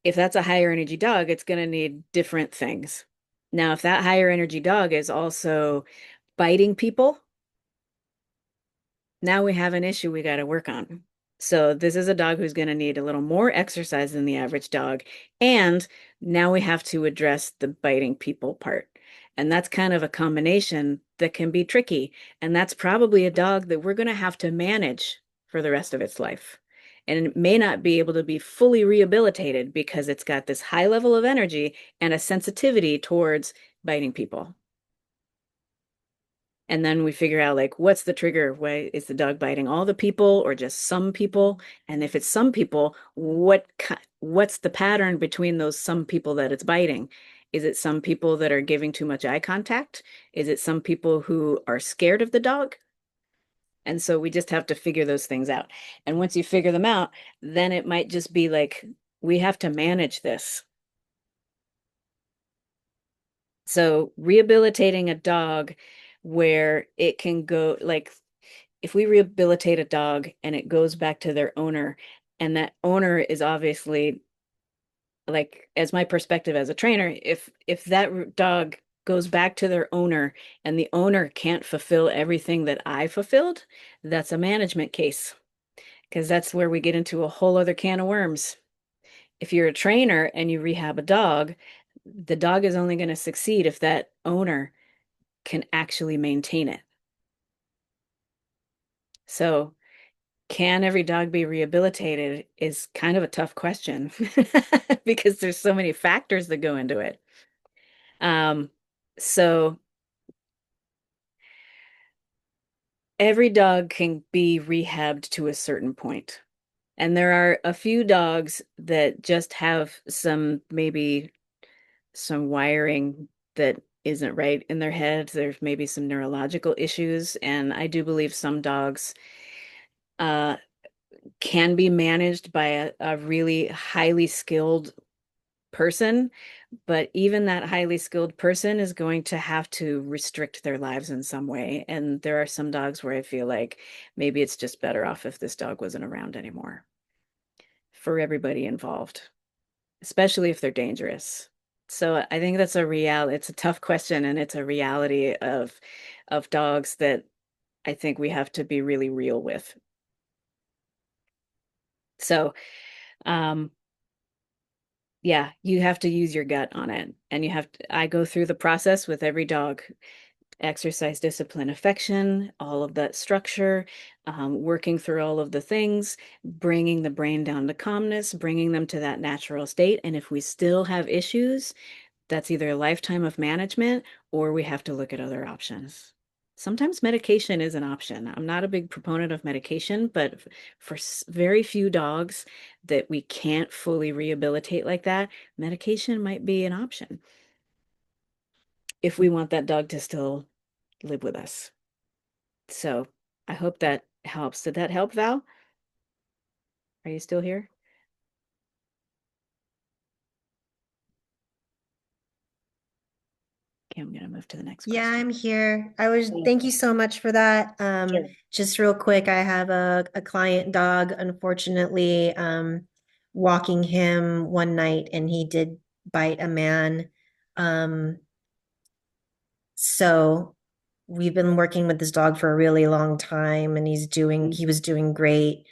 if that's a higher energy dog, it's going to need different things. Now, if that higher energy dog is also biting people, now we have an issue we got to work on. So this is a dog who's going to need a little more exercise than the average dog. And now we have to address the biting people part. And that's kind of a combination that can be tricky. And that's probably a dog that we're going to have to manage for the rest of its life. And it may not be able to be fully rehabilitated because it's got this high level of energy and a sensitivity towards biting people. And then we figure out, like, what's the trigger? Why is the dog biting all the people or just some people? And if it's some people, what's the pattern between those some people that it's biting? Is it some people that are giving too much eye contact? Is it some people who are scared of the dog? And so we just have to figure those things out. And once you figure them out, then it might just be like, we have to manage this. So rehabilitating a dog where it can go, like, if we rehabilitate a dog and it goes back to their owner, and that owner is obviously, like, as my perspective as a trainer, if that dog goes back to their owner and the owner can't fulfill everything that I fulfilled, that's a management case, because that's where we get into a whole other can of worms. If you're a trainer and you rehab a dog, the dog is only going to succeed if that owner can actually maintain it. So can every dog be rehabilitated is kind of a tough question because there's so many factors that go into it. Um, so every dog can be rehabbed to a certain point. And there are a few dogs that just have maybe some wiring that isn't right in their heads. There's maybe some neurological issues. And I do believe some dogs uh, can be managed by a really highly skilled person, but even that highly skilled person is going to have to restrict their lives in some way. And there are some dogs where I feel like maybe it's just better off if this dog wasn't around anymore for everybody involved, especially if they're dangerous. So I think that's it's a tough question, and it's a reality of dogs that I think we have to be really real with. So, um, yeah, you have to use your gut on it. And I go through the process with every dog: exercise, discipline, affection, all of that structure, working through all of the things, bringing the brain down to calmness, bringing them to that natural state. And if we still have issues, that's either a lifetime of management or we have to look at other options. Sometimes medication is an option. I'm not a big proponent of medication, but for very few dogs that we can't fully rehabilitate like that, medication might be an option if we want that dog to still live with us. So I hope that helps. Did that help, Val? Are you still here? Okay, I'm gonna move to the next
Yeah,
question.
I'm here.
Yeah,
Thank you so much for that.
sure.
Just real quick, I have a client dog, unfortunately, walking him one night and he did bite a man. Um, so we've been working with this dog for a really long time and he was doing great.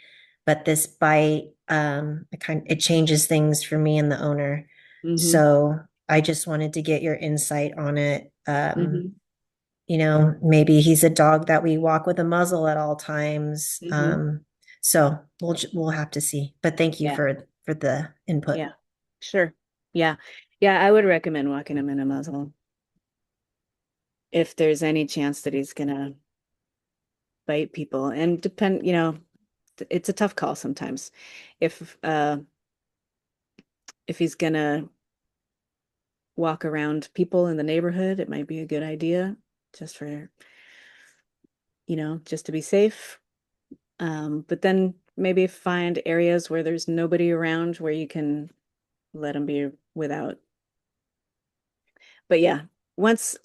But this bite, it changes things for me and the owner.
Mm-hmm.
So I just wanted to get your insight on it.
Mm-hmm.
Maybe he's a dog that we walk with a muzzle at all times.
Mm-hmm.
So we'll have to see. But thank you
Yeah.
for the input.
Yeah. Sure. Yeah. Yeah, I would recommend walking him in a muzzle if there's any chance that he's gonna bite people. And it's a tough call sometimes. If he's gonna walk around people in the neighborhood, it might be a good idea just for, just to be safe. But then maybe find areas where there's nobody around where you can let him be without. But yeah, once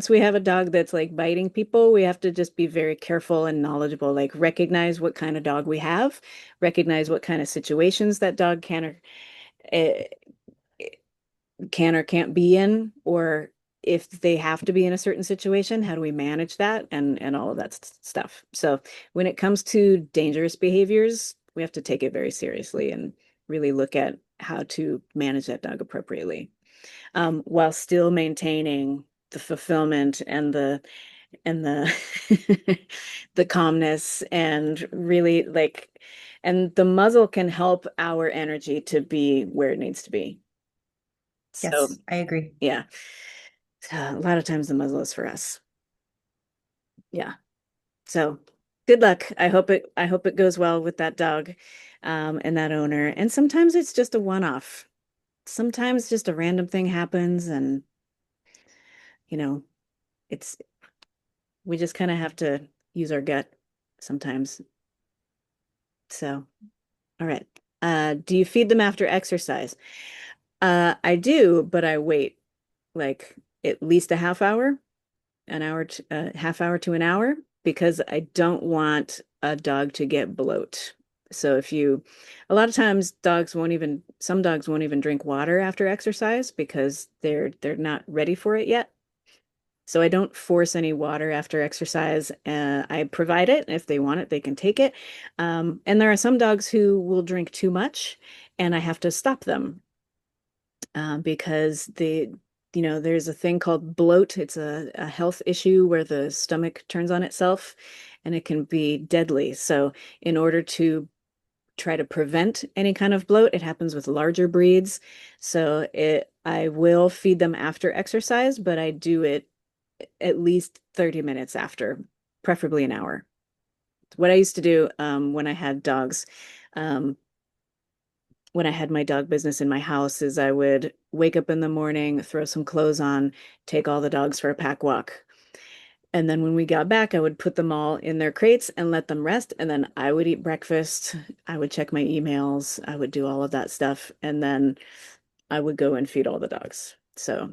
we have a dog that's like biting people, we have to just be very careful and knowledgeable, like recognize what kind of dog we have, recognize what kind of situations that dog uh, can or can't be in, or if they have to be in a certain situation, how do we manage that and all of that stuff. So when it comes to dangerous behaviors, we have to take it very seriously and really look at how to manage that dog appropriately, while still maintaining the fulfillment and the the calmness and really like, and the muzzle can help our energy to be where it needs to be. So
Yes, I agree.
yeah. A lot of times the muzzle is for us. Yeah. So good luck. I hope it goes well with that dog, and that owner. And sometimes it's just a one-off. Sometimes just a random thing happens and you know, it's we just kind of have to use our gut sometimes. So, all right. Do you feed them after exercise? I do, but I wait like at least a half hour. Half hour to an hour, because I don't want a dog to get bloat. So a lot of times some dogs won't even drink water after exercise because they're not ready for it yet. So I don't force any water after exercise. I provide it. If they want it, they can take it. And there are some dogs who will drink too much, and I have to stop them, because there's a thing called bloat. It's a health issue where the stomach turns on itself and it can be deadly. So in order to try to prevent any kind of bloat, it happens with larger breeds. I will feed them after exercise, but I do it at least 30 minutes after, preferably an hour. What I used to do, when I had dogs, um, when I had my dog business in my house, is I would wake up in the morning, throw some clothes on, take all the dogs for a pack walk. And then when we got back, I would put them all in their crates and let them rest. And then I would eat breakfast. I would check my emails. I would do all of that stuff. And then I would go and feed all the dogs. So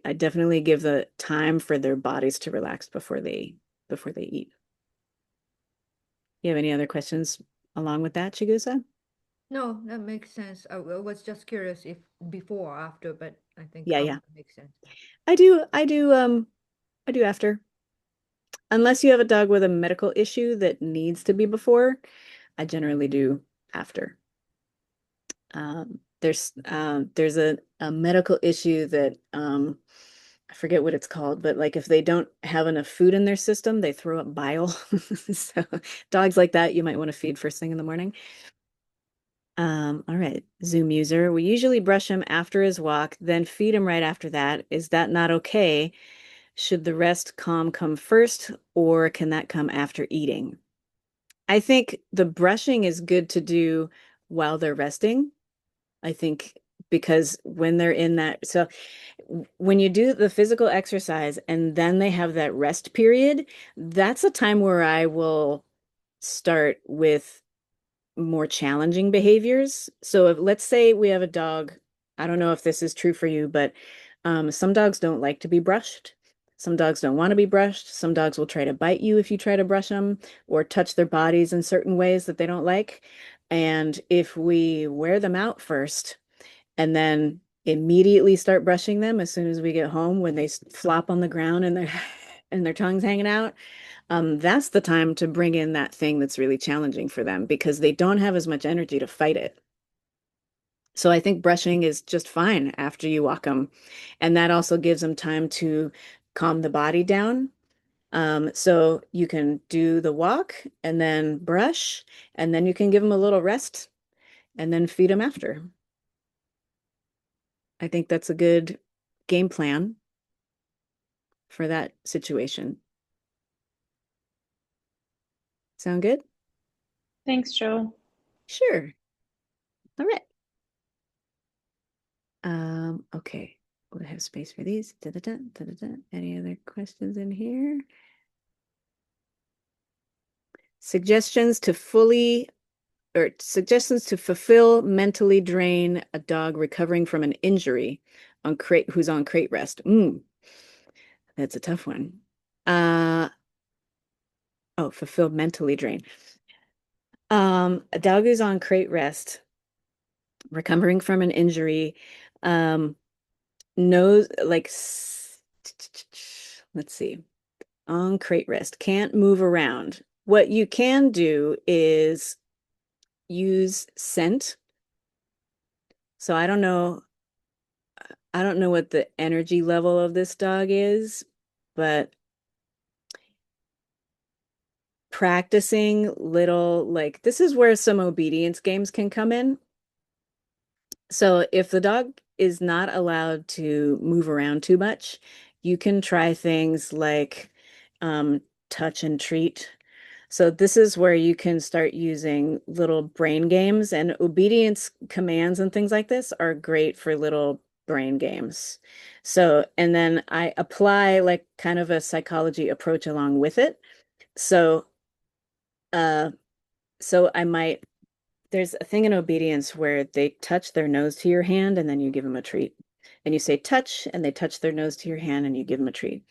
I definitely give the time for their bodies to relax before they eat. You have any other questions along with that, Chigusa?
No, that makes sense. I was just curious if before or after, but I think
Yeah, yeah.
after makes sense.
I do after. Unless you have a dog with a medical issue that needs to be before, I generally do after. There's a medical issue that, I forget what it's called, but like if they don't have enough food in their system, they throw up bile. So dogs like that, you might want to feed first thing in the morning. All right, Zoom user. We usually brush him after his walk, then feed him right after that. Is that not okay? Should the rest calm come first, or can that come after eating? I think the brushing is good to do while they're resting. I think because when they're in that, so when you do the physical exercise and then they have that rest period, that's a time where I will start with more challenging behaviors. So if let's say we have a dog, I don't know if this is true for you, but some dogs don't like to be brushed. Some dogs don't want to be brushed. Some dogs will try to bite you if you try to brush them or touch their bodies in certain ways that they don't like. And if we wear them out first and then immediately start brushing them as soon as we get home when they flop on the ground and their and their tongues hanging out, that's the time to bring in that thing that's really challenging for them because they don't have as much energy to fight it. So I think brushing is just fine after you walk them. And that also gives them time to calm the body down. So you can do the walk and then brush, and then you can give them a little rest and then feed them after. I think that's a good game plan for that situation. Sound good?
Thanks, Joe.
Sure. All right. Okay. We'll have space for these. Da-da-da, da-da-da. Any other questions in here? Suggestions to fully or suggestions to fulfill mentally drain a dog recovering from an injury on crate who's on crate rest. That's a tough one. Fulfill mentally drain. A dog who's on crate rest, recovering from an injury, knows like let's see, on crate rest, can't move around. What you can do is use scent. So I don't know what the energy level of this dog is, but practicing little, like, this is where some obedience games can come in. So if the dog is not allowed to move around too much, you can try things like touch and treat. So this is where you can start using little brain games, and obedience commands and things like this are great for little brain games. So, and then I apply like kind of a psychology approach along with it. So, uh, so I might, there's a thing in obedience where they touch their nose to your hand and then you give them a treat. And you say touch, and they touch their nose to your hand and you give them a treat.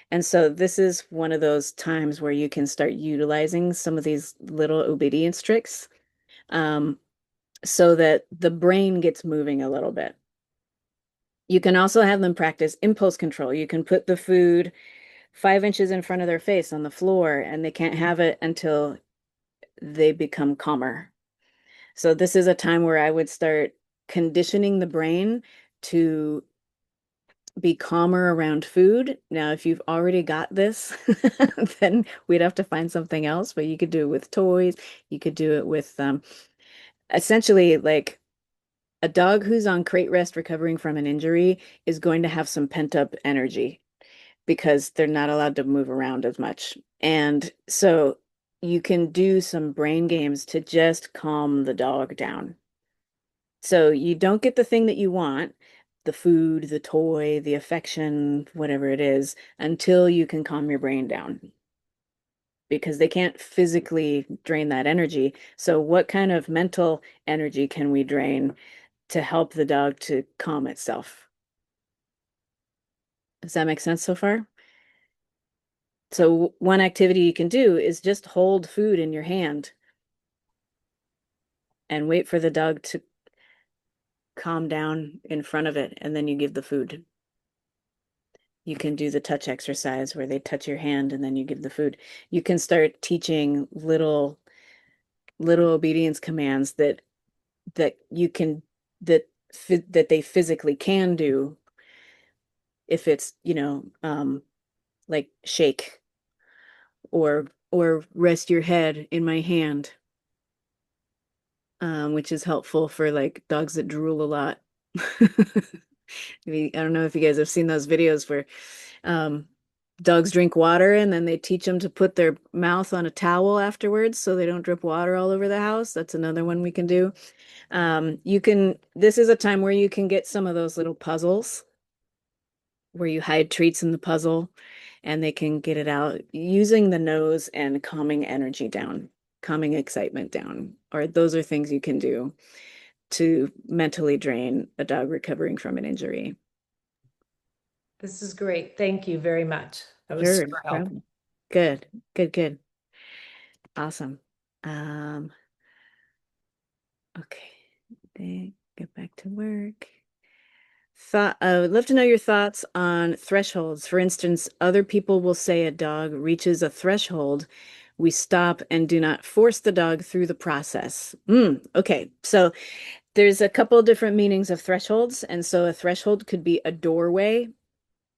And so this is one of those times where you can start utilizing some of these little obedience tricks, um, so that the brain gets moving a little bit. You can also have them practice impulse control. You can put the food 5 inches in front of their face on the floor, and they can't have it until they become calmer. So this is a time where I would start conditioning the brain to be calmer around food. Now, if you've already got this, then we'd have to find something else, but you could do it with toys. You could do it with essentially like a dog who's on crate rest recovering from an injury is going to have some pent-up energy because they're not allowed to move around as much. And so you can do some brain games to just calm the dog down. So you don't get the thing that you want, the food, the toy, the affection, whatever it is, until you can calm your brain down because they can't physically drain that energy. So what kind of mental energy can we drain to help the dog to calm itself? Does that make sense so far? So one activity you can do is just hold food in your hand and wait for the dog to calm down in front of it, and then you give the food. You can do the touch exercise where they touch your hand and then you give the food. You can start teaching little obedience commands that you can that they physically can do if it's, like shake or rest your head in my hand, which is helpful for like dogs that drool a lot. I don't know if you guys have seen those videos where um, dogs drink water and then they teach them to put their mouth on a towel afterwards so they don't drip water all over the house. That's another one we can do. This is a time where you can get some of those little puzzles where you hide treats in the puzzle and they can get it out using the nose and calming energy down, calming excitement down. Or those are things you can do to mentally drain a dog recovering from an injury.
This is great. Thank you very much. That was
Sure,
super
no
helpful.
problem. Good, good, good. Awesome. Um, Okay, they get back to work. I would love to know your thoughts on thresholds. For instance, other people will say a dog reaches a threshold. We stop and do not force the dog through the process. Okay, so there's a couple different meanings of thresholds. And so a threshold could be a doorway,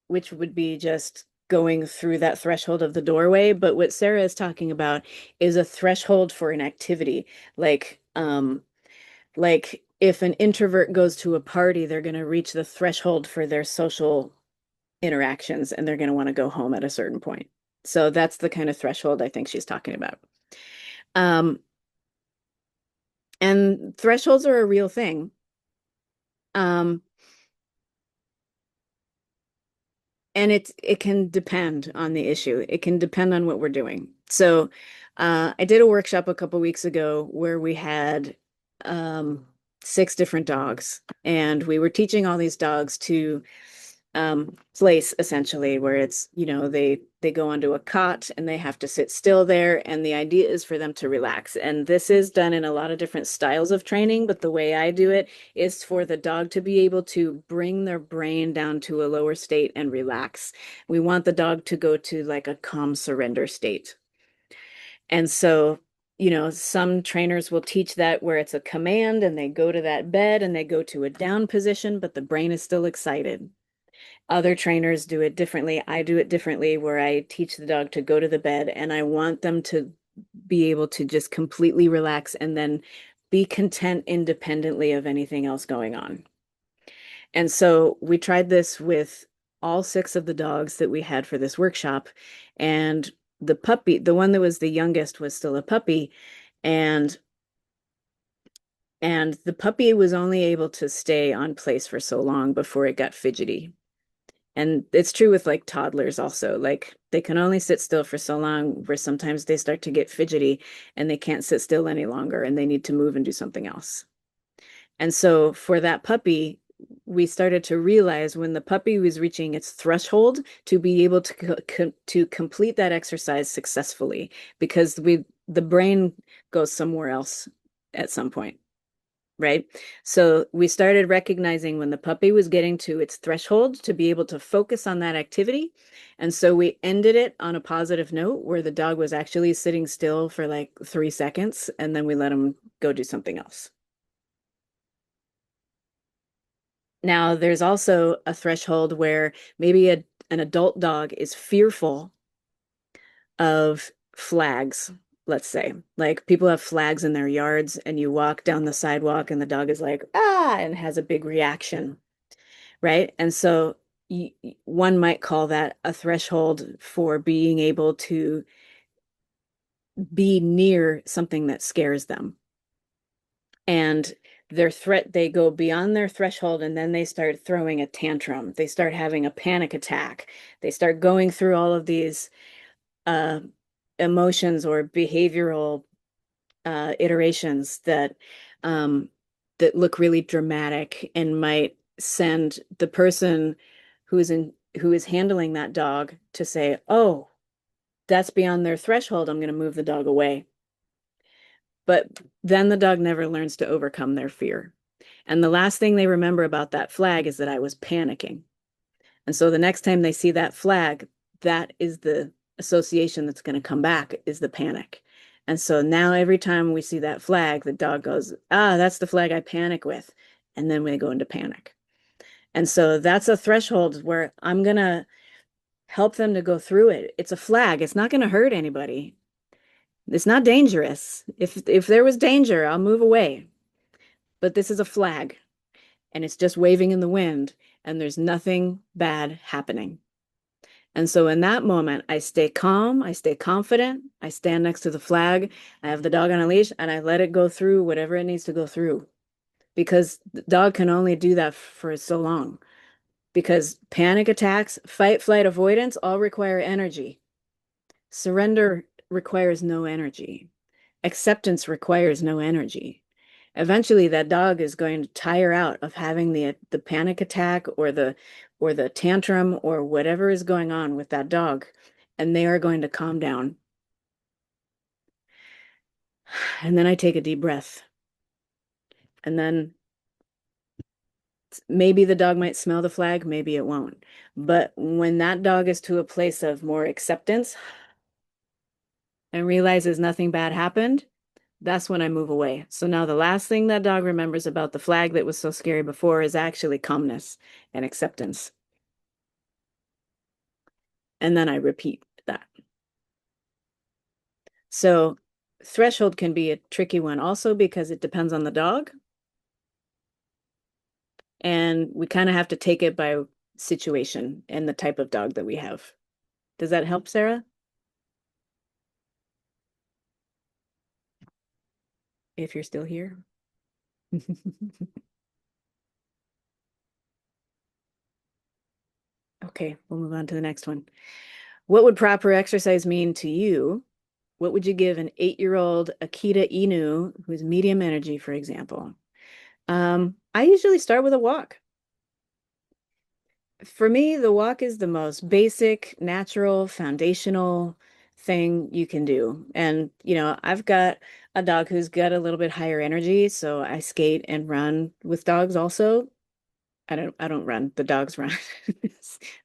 which would be just going through that threshold of the doorway. But what Sarah is talking about is a threshold for an activity, like if an introvert goes to a party, they're going to reach the threshold for their social interactions and they're going to want to go home at a certain point. So that's the kind of threshold I think she's talking about. Um, and thresholds are a real thing. Um, and it can depend on the issue. It can depend on what we're doing. So I did a workshop a couple weeks ago where we had 6 different dogs, and we were teaching all these dogs to place essentially where it's, they go onto a cot and they have to sit still there. And the idea is for them to relax. And this is done in a lot of different styles of training, but the way I do it is for the dog to be able to bring their brain down to a lower state and relax. We want the dog to go to like a calm surrender state. And so, some trainers will teach that where it's a command and they go to that bed and they go to a down position, but the brain is still excited. Other trainers do it differently. I do it differently where I teach the dog to go to the bed and I want them to be able to just completely relax and then be content independently of anything else going on. And so we tried this with all 6 of the dogs that we had for this workshop. And the puppy, the one that was the youngest, was still a puppy. And the puppy was only able to stay on place for so long before it got fidgety. And it's true with like toddlers also. Like they can only sit still for so long where sometimes they start to get fidgety and they can't sit still any longer and they need to move and do something else. And so for that puppy, we started to realize when the puppy was reaching its threshold to be able to complete that exercise successfully, because the brain goes somewhere else at some point. Right. So we started recognizing when the puppy was getting to its threshold to be able to focus on that activity. And so we ended it on a positive note where the dog was actually sitting still for like 3 seconds and then we let him go do something else. Now, there's also a threshold where maybe an adult dog is fearful of flags, let's say. Like people have flags in their yards and you walk down the sidewalk and the dog is like, ah, and has a big reaction, right? And so one might call that a threshold for being able to be near something that scares them. And they go beyond their threshold and then they start throwing a tantrum. They start having a panic attack. They start going through all of these uh, emotions or behavioral iterations um, that look really dramatic and might send the person who is handling that dog to say, "Oh, that's beyond their threshold. I'm going to move the dog away." But then the dog never learns to overcome their fear. And the last thing they remember about that flag is that I was panicking. And so the next time they see that flag, that is the association that's going to come back, is the panic. And so now every time we see that flag, the dog goes, ah, that's the flag I panic with. And then we go into panic. And so that's a threshold where I'm going to help them to go through it. It's a flag. It's not going to hurt anybody. It's not dangerous. If there was danger, I'll move away. But this is a flag and it's just waving in the wind and there's nothing bad happening. And so in that moment, I stay calm, I stay confident, I stand next to the flag, I have the dog on a leash, and I let it go through whatever it needs to go through. Because the dog can only do that for so long. Because panic attacks, fight, flight, avoidance all require energy. Surrender requires no energy. Acceptance requires no energy. Eventually that dog is going to tire out of having the panic attack or the tantrum or whatever is going on with that dog, and they are going to calm down. And then I take a deep breath And then maybe the dog might smell the flag, maybe it won't. But when that dog is to a place of more acceptance and realizes nothing bad happened, that's when I move away. So now the last thing that dog remembers about the flag that was so scary before is actually calmness and acceptance. And then I repeat that. So threshold can be a tricky one also because it depends on the dog. And we kind of have to take it by situation and the type of dog that we have. Does that help, Sarah? If you're still here. Okay, we'll move on to the next one. What would proper exercise mean to you? What would you give an 8-year-old Akita Inu who's medium energy, for example? I usually start with a walk. For me, the walk is the most basic, natural, foundational thing you can do. And, I've got a dog who's got a little bit higher energy, so I skate and run with dogs also. I don't run. The dogs run.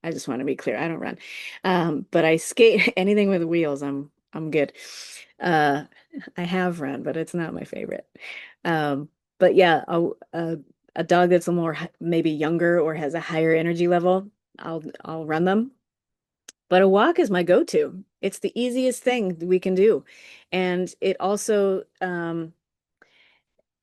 I just want to be clear. I don't run. But I skate anything with wheels. I'm good. Uh, I have run, but it's not my favorite. But yeah, a dog that's a more maybe younger or has a higher energy level, I'll run them. But a walk is my go-to. It's the easiest thing we can do. And it also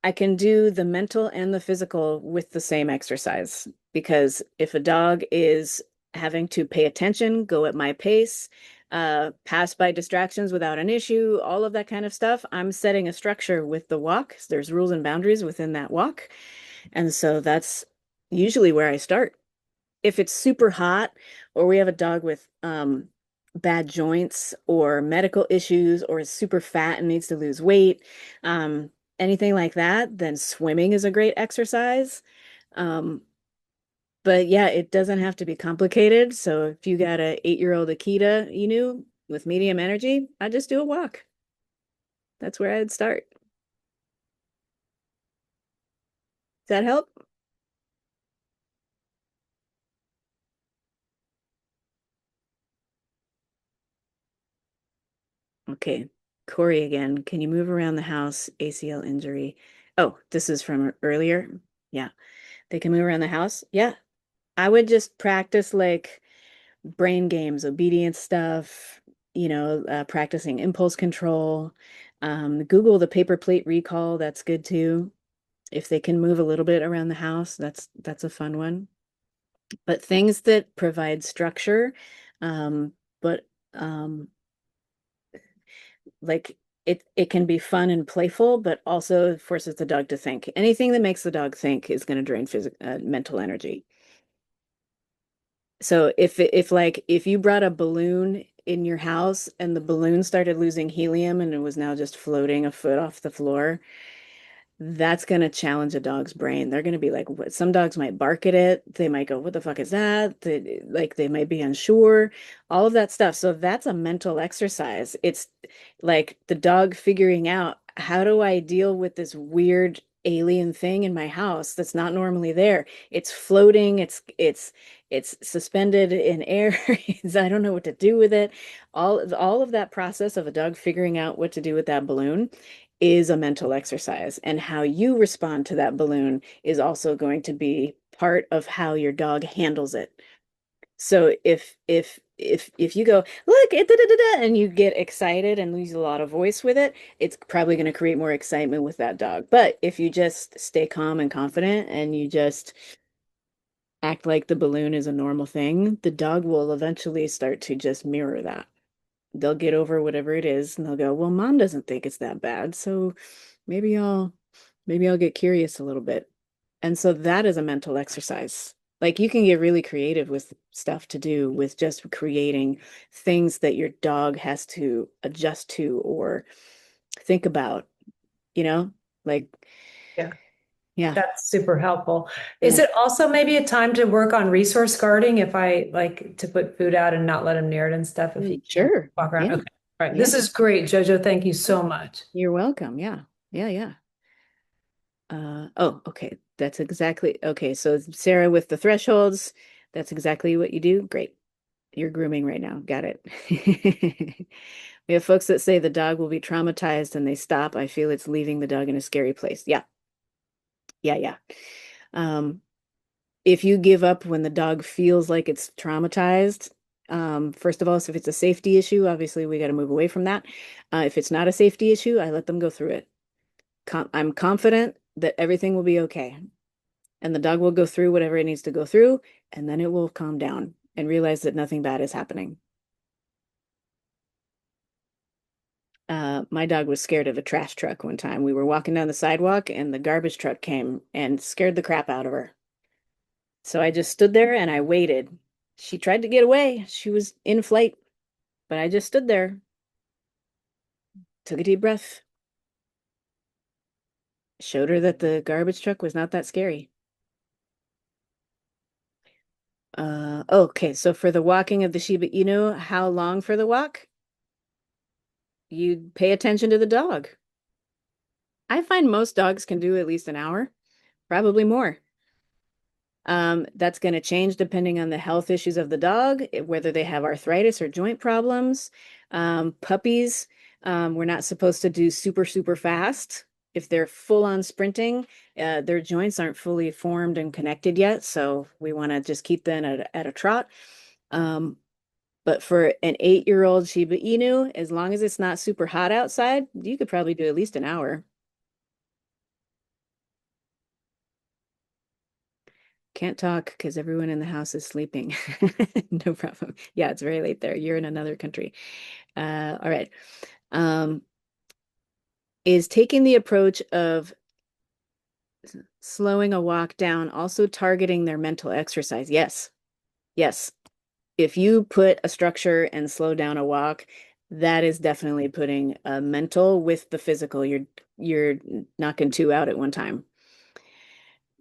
I can do the mental and the physical with the same exercise because if a dog is having to pay attention, go at my pace, pass by distractions without an issue, all of that kind of stuff, I'm setting a structure with the walk. There's rules and boundaries within that walk. And so that's usually where I start. If it's super hot or we have a dog with bad joints or medical issues or is super fat and needs to lose weight, anything like that, then swimming is a great exercise. Um, but yeah, it doesn't have to be complicated. So if you got a 8-year-old Akita Inu with medium energy, I just do a walk. That's where I'd start. Does that help? Okay. Corey again. Can you move around the house? ACL injury. Oh, this is from earlier. Yeah. They can move around the house. Yeah. I would just practice like brain games, obedience stuff, practicing impulse control. Google the paper plate recall. That's good too. If they can move a little bit around the house, that's a fun one. But things that provide structure, but like it can be fun and playful, but also forces the dog to think. Anything that makes the dog think is going to drain mental energy. So if you brought a balloon in your house and the balloon started losing helium and it was now just floating a foot off the floor, that's going to challenge a dog's brain. They're going to be like, what? Some dogs might bark at it. They might go, what the fuck is that? They might be unsure, all of that stuff. So that's a mental exercise. It's like the dog figuring out, how do I deal with this weird alien thing in my house that's not normally there? It's floating, it's suspended in air. I don't know what to do with it. All of that process of a dog figuring out what to do with that balloon is a mental exercise, and how you respond to that balloon is also going to be part of how your dog handles it. So if you go, look, da, da, da, da, and you get excited and lose a lot of voice with it, it's probably going to create more excitement with that dog. But if you just stay calm and confident and you just act like the balloon is a normal thing, the dog will eventually start to just mirror that. They'll get over whatever it is and they'll go, well, mom doesn't think it's that bad, so maybe I'll get curious a little bit. And so that is a mental exercise. Like you can get really creative with stuff to do with just creating things that your dog has to adjust to or think about, you know? Like,
Yeah,
yeah.
that's super helpful. Is
Yeah.
it also maybe a time to work on resource guarding if I like to put food out and not let him near it and stuff if he can't
Sure.
walk around?
Yeah.
Okay. All right.
Yeah.
This is great, Jojo. Thank you so much.
You're welcome. Yeah. Yeah. Yeah. Oh, okay. That's exactly okay. So Sarah with the thresholds, that's exactly what you do. Great. You're grooming right now. Got it. We have folks that say the dog will be traumatized and they stop. I feel it's leaving the dog in a scary place. Yeah. Yeah, yeah. Um, if you give up when the dog feels like it's traumatized, first of all, so if it's a safety issue, obviously we got to move away from that. If it's not a safety issue, I let them go through it. I'm confident that everything will be okay. And the dog will go through whatever it needs to go through, and then it will calm down and realize that nothing bad is happening. My dog was scared of a trash truck one time. We were walking down the sidewalk, and the garbage truck came and scared the crap out of her. So I just stood there and I waited. She tried to get away. She was in flight, but I just stood there, took a deep breath, showed her that the garbage truck was not that scary. Okay, so for the walking of the Shiba Inu, how long for the walk? You pay attention to the dog. I find most dogs can do at least an hour, probably more. That's going to change depending on the health issues of the dog, whether they have arthritis or joint problems. Puppies, we're not supposed to do super, super fast. If they're full on sprinting, their joints aren't fully formed and connected yet. So we want to just keep them at a trot. Um, but for an 8-year-old Shiba Inu, as long as it's not super hot outside, you could probably do at least an hour. Can't talk because everyone in the house is sleeping. No problem. Yeah, it's very late there. You're in another country. All right. Um, is taking the approach of slowing a walk down also targeting their mental exercise? Yes. Yes. If you put a structure and slow down a walk, that is definitely putting a mental with the physical. You're knocking two out at one time.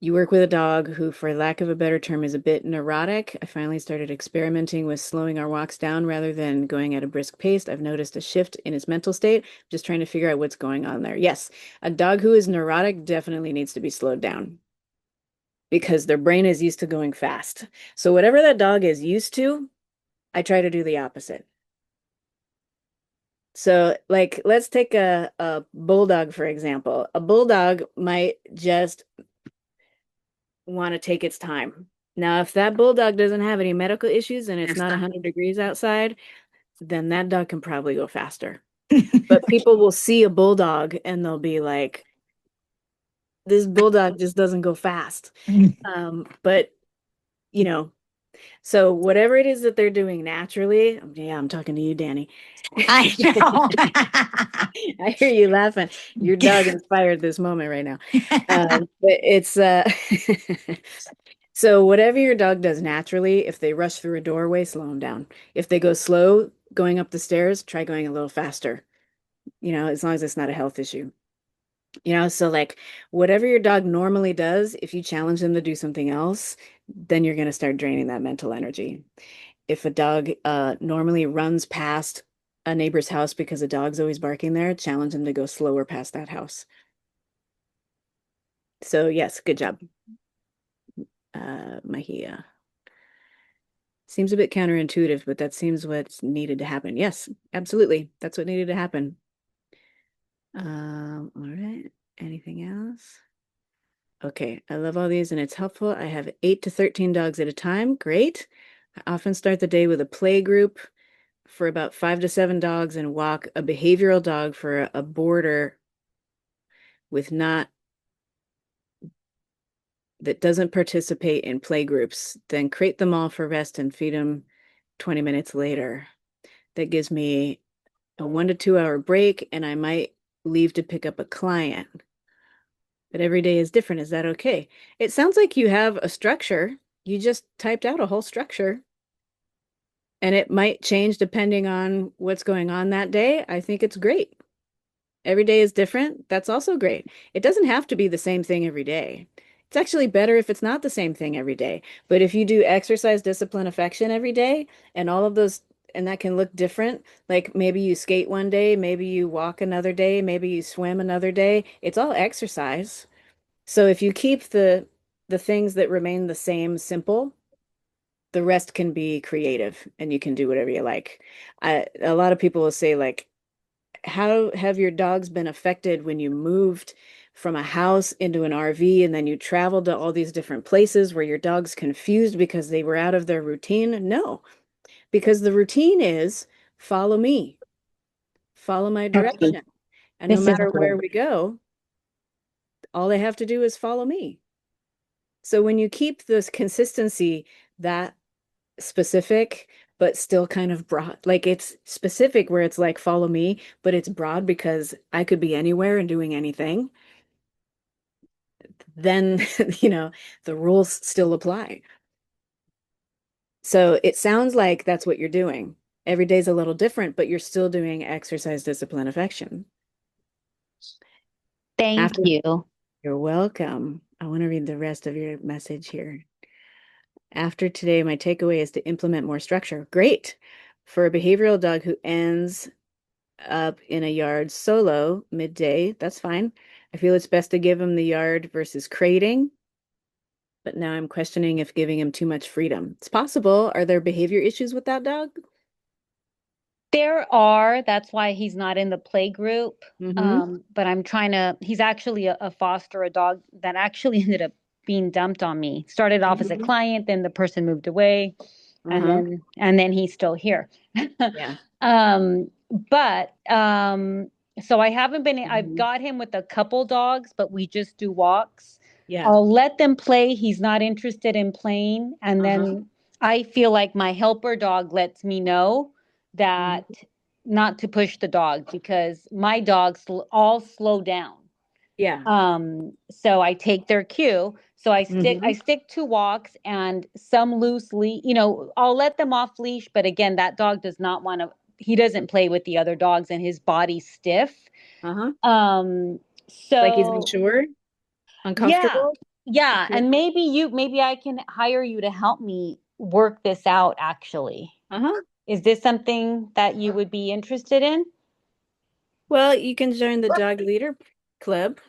You work with a dog who, for lack of a better term, is a bit neurotic. I finally started experimenting with slowing our walks down rather than going at a brisk pace. I've noticed a shift in his mental state. Just trying to figure out what's going on there. Yes, a dog who is neurotic definitely needs to be slowed down because their brain is used to going fast. So whatever that dog is used to, I try to do the opposite. So, like, let's take a bulldog, for example. A bulldog might just want to take its time. Now, if that bulldog doesn't have any medical issues and it's not 100 degrees outside, then that dog can probably go faster. But people will see a bulldog and they'll be like, this bulldog just doesn't go fast. But, you know, so whatever it is that they're doing naturally, yeah, I'm talking to you, Danny.
I know.
I hear you laughing. Your dog inspired this moment right now. But it's so whatever your dog does naturally, if they rush through a doorway, slow them down. If they go slow going up the stairs, try going a little faster. As long as it's not a health issue. So like whatever your dog normally does, if you challenge them to do something else, then you're going to start draining that mental energy. If a dog normally runs past a neighbor's house because a dog's always barking there, challenge them to go slower past that house. So yes, good job, Mahia. Seems a bit counterintuitive, but that seems what's needed to happen. Yes, absolutely. That's what needed to happen. All right. Anything else? Okay, I love all these and it's helpful. I have 8 to 13 dogs at a time. Great. I often start the day with a play group for about 5 to 7 dogs and walk a behavioral dog for a boarder with not that doesn't participate in play groups, then crate them all for rest and feed them 20 minutes later. That gives me a 1 to 2 hour break and I might leave to pick up a client. But every day is different. Is that okay? It sounds like you have a structure. You just typed out a whole structure. And it might change depending on what's going on that day. I think it's great. Every day is different. That's also great. It doesn't have to be the same thing every day. It's actually better if it's not the same thing every day. But if you do exercise, discipline, affection every day, and all of those, and that can look different, like maybe you skate one day, maybe you walk another day, maybe you swim another day, it's all exercise. So if you keep the things that remain the same simple, the rest can be creative and you can do whatever you like. A lot of people will say like, how have your dogs been affected when you moved from a house into an RV and then you traveled to all these different places? Were your dogs confused because they were out of their routine? No, because the routine is follow me, follow my
Okay.
direction. And no
This is
matter where
good.
we go, all they have to do is follow me. So when you keep this consistency that specific, but still kind of broad, like it's specific where it's like follow me, but it's broad because I could be anywhere and doing anything, then, the rules still apply. So it sounds like that's what you're doing. Every day's a little different, but you're still doing exercise, discipline, affection.
Thank
After,
you.
you're welcome. I want to read the rest of your message here. After today, my takeaway is to implement more structure. Great. For a behavioral dog who ends up in a yard solo midday, that's fine. I feel it's best to give him the yard versus crating, but now I'm questioning if giving him too much freedom. It's possible. Are there behavior issues with that dog?
There are, that's why he's not in the play group.
Mm-hmm.
But he's actually a foster, a dog that actually ended up being dumped on me. Started off as a
Mm-hmm.
client, then the person moved away, and
Uh-huh.
then he's still here.
Yeah.
But so I've
Mm-hmm.
got him with a couple dogs, but we just do walks.
Yeah.
I'll let them play. He's not interested in playing. And
Uh-huh.
then I feel like my helper dog lets me know that
Mm-hmm.
not to push the dog because my dogs all slow down.
Yeah.
So I take their cue. So I
Mm-hmm.
stick to walks and some loose leash, I'll let them off leash, but again, that dog does not want to, he doesn't play with the other dogs and his body's stiff.
Uh-huh.
Um,
Like he's
so
unsure,
yeah.
uncomfortable.
Yeah,
Okay.
and maybe I can hire you to help me work this out actually.
Uh-huh.
Is this something that you would be interested in?
Well, you can join the dog leader club,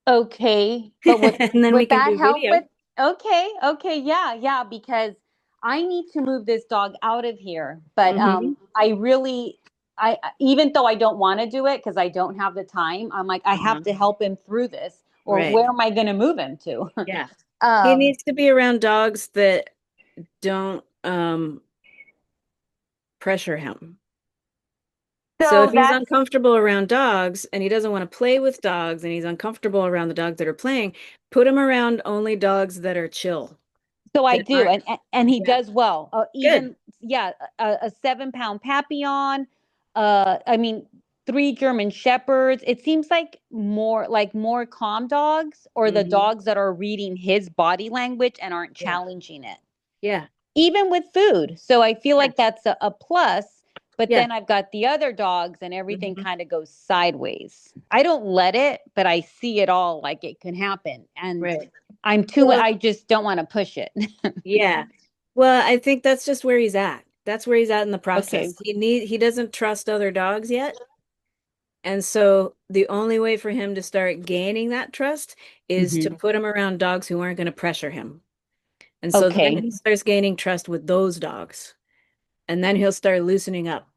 Okay, but
and then we
would
can
that
do
help
video.
with okay, yeah, because I need to move this dog out of here. But
Mm-hmm.
I really I even though I don't want to do it because I don't have the time, I'm like I
Uh-huh.
have to help him through this or
Right.
where am I going to move him to?
Yeah. He
um
needs to be around dogs that don't pressure him. So if
so
he's
that's
uncomfortable around dogs and he doesn't want to play with dogs and he's uncomfortable around the dogs that are playing, put him around only dogs that are chill,
So I
that
do,
aren't,
and he
yeah,
does well.
good.
Even yeah, a 7 pound Papillon. I mean, 3 German Shepherds. It seems like more calm dogs, or the
Hmm.
dogs that are reading his body language and aren't
Yeah.
challenging it,
Yeah.
even with food. So I feel
Yeah.
like that's a plus. But
Yeah.
then I've got the other dogs, and everything
Hmm.
kind of goes sideways. I don't let it, but I see it all like it can happen, and
Right. Well,
I just don't want to push it.
yeah. Well, I think that's just where he's at. That's where he's at in the
Okay.
process. He doesn't trust other dogs yet. And so the only way for him to start gaining that trust is to
Hmm.
put him around dogs who aren't going to pressure him. And so then
Okay.
he starts gaining trust with those dogs. And then he'll start loosening up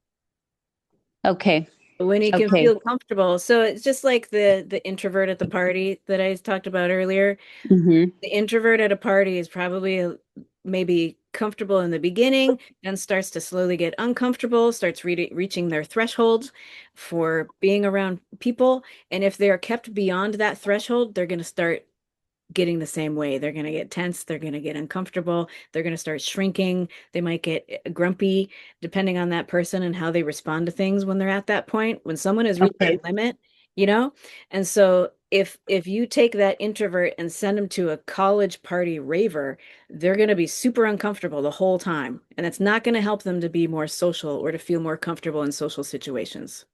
Okay.
when he can
Okay.
feel comfortable. So it's just like the introvert at the party that I talked about earlier.
Hmm.
The introvert at a party is probably maybe comfortable in the beginning, then starts to slowly get uncomfortable, starts reaching their threshold for being around people. And if they're kept beyond that threshold, they're going to start getting the same way. They're going to get tense. They're going to get uncomfortable. They're going to start shrinking. They might get grumpy, depending on that person and how they respond to things when they're at that point. When someone has reached their
Okay.
limit, you know? And so if you take that introvert and send them to a college party raver, they're going to be super uncomfortable the whole time. And it's not going to help them to be more social or to feel more comfortable in social situations,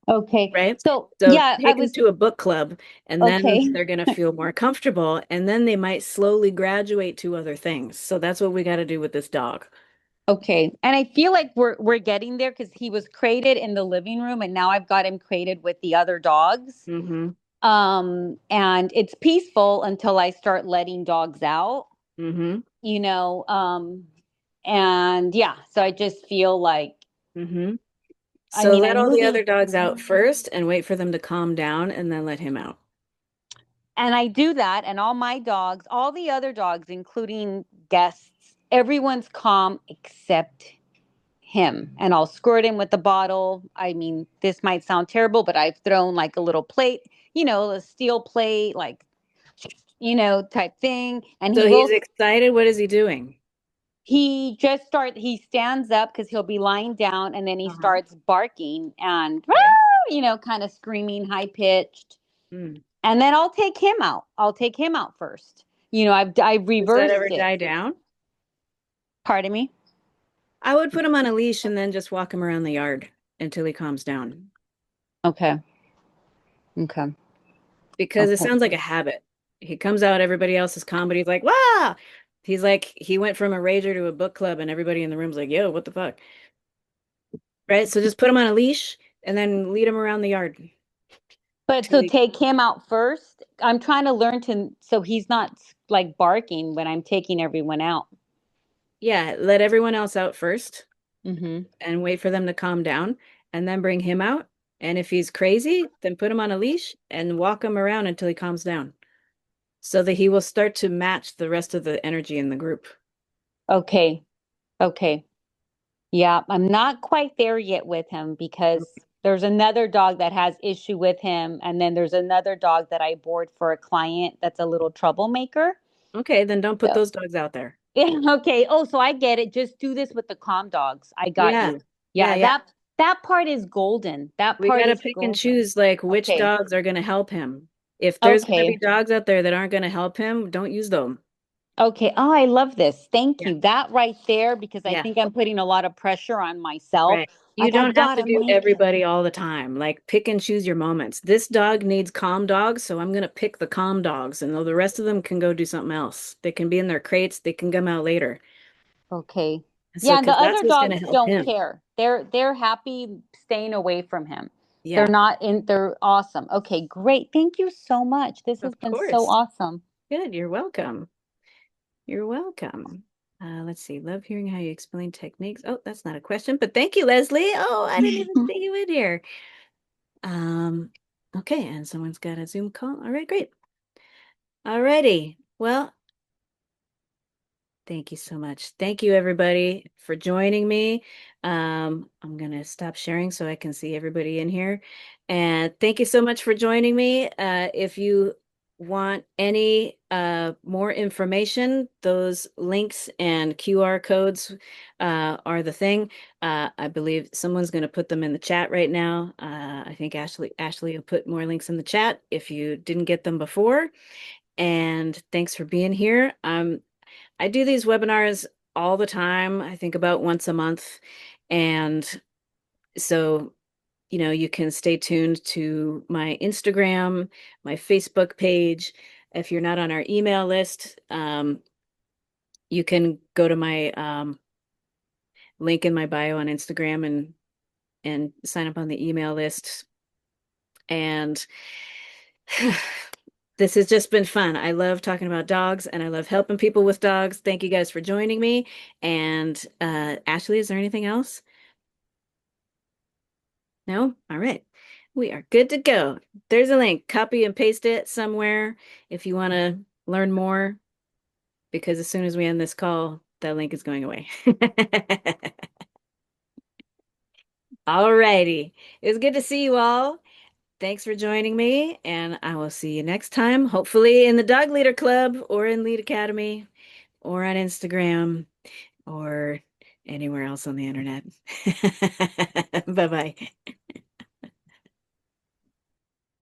Okay.
right?
So
So
yeah, I
take them
was
to a book club and then
okay.
they're going to feel more comfortable and then they might slowly graduate to other things. So that's what we got to do with this dog.
Okay. And I feel like we're getting there because he was crated in the living room and now I've got him crated with the other dogs.
Hmm.
And it's peaceful until I start letting dogs out,
Mm-hmm.
you know. And yeah, so I just feel like,
Mm-hmm.
I
So
mean,
let
I'm
all the
moving.
other dogs out first and wait for them to calm down and then let him out.
And I do that, and all my dogs, all the other dogs, including guests, everyone's calm except him. And I'll squirt him with the bottle. I mean, this might sound terrible, but I've thrown like a little plate, a steel plate, like, type thing. And
So he's excited. What is he doing?
he stands up because he'll be lying down, and then he
Uh-huh.
starts barking and,
Okay.
kind of screaming high pitched.
Mm.
And then I'll take him out. I'll take him out first. I've
Does that ever
reversed it.
die down?
Pardon me?
I would put him on a leash and then just walk him around the yard until he calms down.
Okay. Okay.
Because it
Okay.
sounds like a habit. He comes out, everybody else is calm, but he's like, wow. He's like, he went from a rager to a book club, and everybody in the room's like, yo, what the fuck? Right? So just put him on a leash and then lead him around the yard
But
till
so
he,
take him out first. I'm trying to learn so he's not like barking when I'm taking everyone out.
yeah, let everyone else out first
Mm-hmm.
and wait for them to calm down and then bring him out. And if he's crazy, then put him on a leash and walk him around until he calms down so that he will start to match the rest of the energy in the group.
Okay. Okay. Yeah, I'm not quite there yet with him because there's another dog that has issue with him, and then there's another dog that I board for a client that's a little troublemaker.
Okay, then don't put
So,
those dogs out there.
okay. Oh, so I get it. Just do this with the calm dogs. I got
Yeah.
you.
Yeah,
Yeah,
yeah.
that part is golden. That
We
part
got to
is
pick and
golden.
choose like which
Okay.
dogs are going to help him. If there's going to be
Okay.
dogs out there that aren't going to help him, don't use them.
Okay. Oh, I love this. Thank
Yeah.
you. That right there, because I
Yeah.
think I'm putting a lot of pressure on myself.
Right. You
Like, I
don't have to
gotta
do
make him.
everybody all the time. Like pick and choose your moments. This dog needs calm dogs, so I'm going to pick the calm dogs, and the rest of them can go do something else. They can be in their crates, they can come out later.
Okay.
And so,
Yeah, and the
because that's
other
what's going
dogs
to help
don't
him.
care. They're happy staying away from him. They're
Yeah,
not in they're awesome. Okay, great. Thank you so much. This has
of
been so
course.
awesome.
Good. You're welcome. You're welcome. Let's see. Love hearing how you explain techniques. Oh, that's not a question, but thank you, Leslie. Oh, I didn't even see you in here. Um, okay, and someone's got a Zoom call. All right, great. All righty. Well, thank you so much. Thank you, everybody, for joining me. I'm going to stop sharing so I can see everybody in here. And thank you so much for joining me. If you want any more information, those links and QR codes are the thing. I believe someone's going to put them in the chat right now. I think Ashley will put more links in the chat if you didn't get them before. And thanks for being here. I do these webinars all the time, I think about once a month. And so, you can stay tuned to my Instagram, my Facebook page. If you're not on our email list, you can go to my link in my bio on Instagram and sign up on the email list. And this has just been fun. I love talking about dogs and I love helping people with dogs. Thank you guys for joining me. And Ashley, is there anything else? No? All right. We are good to go. There's a link. Copy and paste it somewhere if you want to learn more, because as soon as we end this call, that link is going away. All righty. It was good to see you all. Thanks for joining me, and I will see you next time, hopefully in the Dog Leader Club or in Lead Academy or on Instagram or anywhere else on the internet. Bye-bye.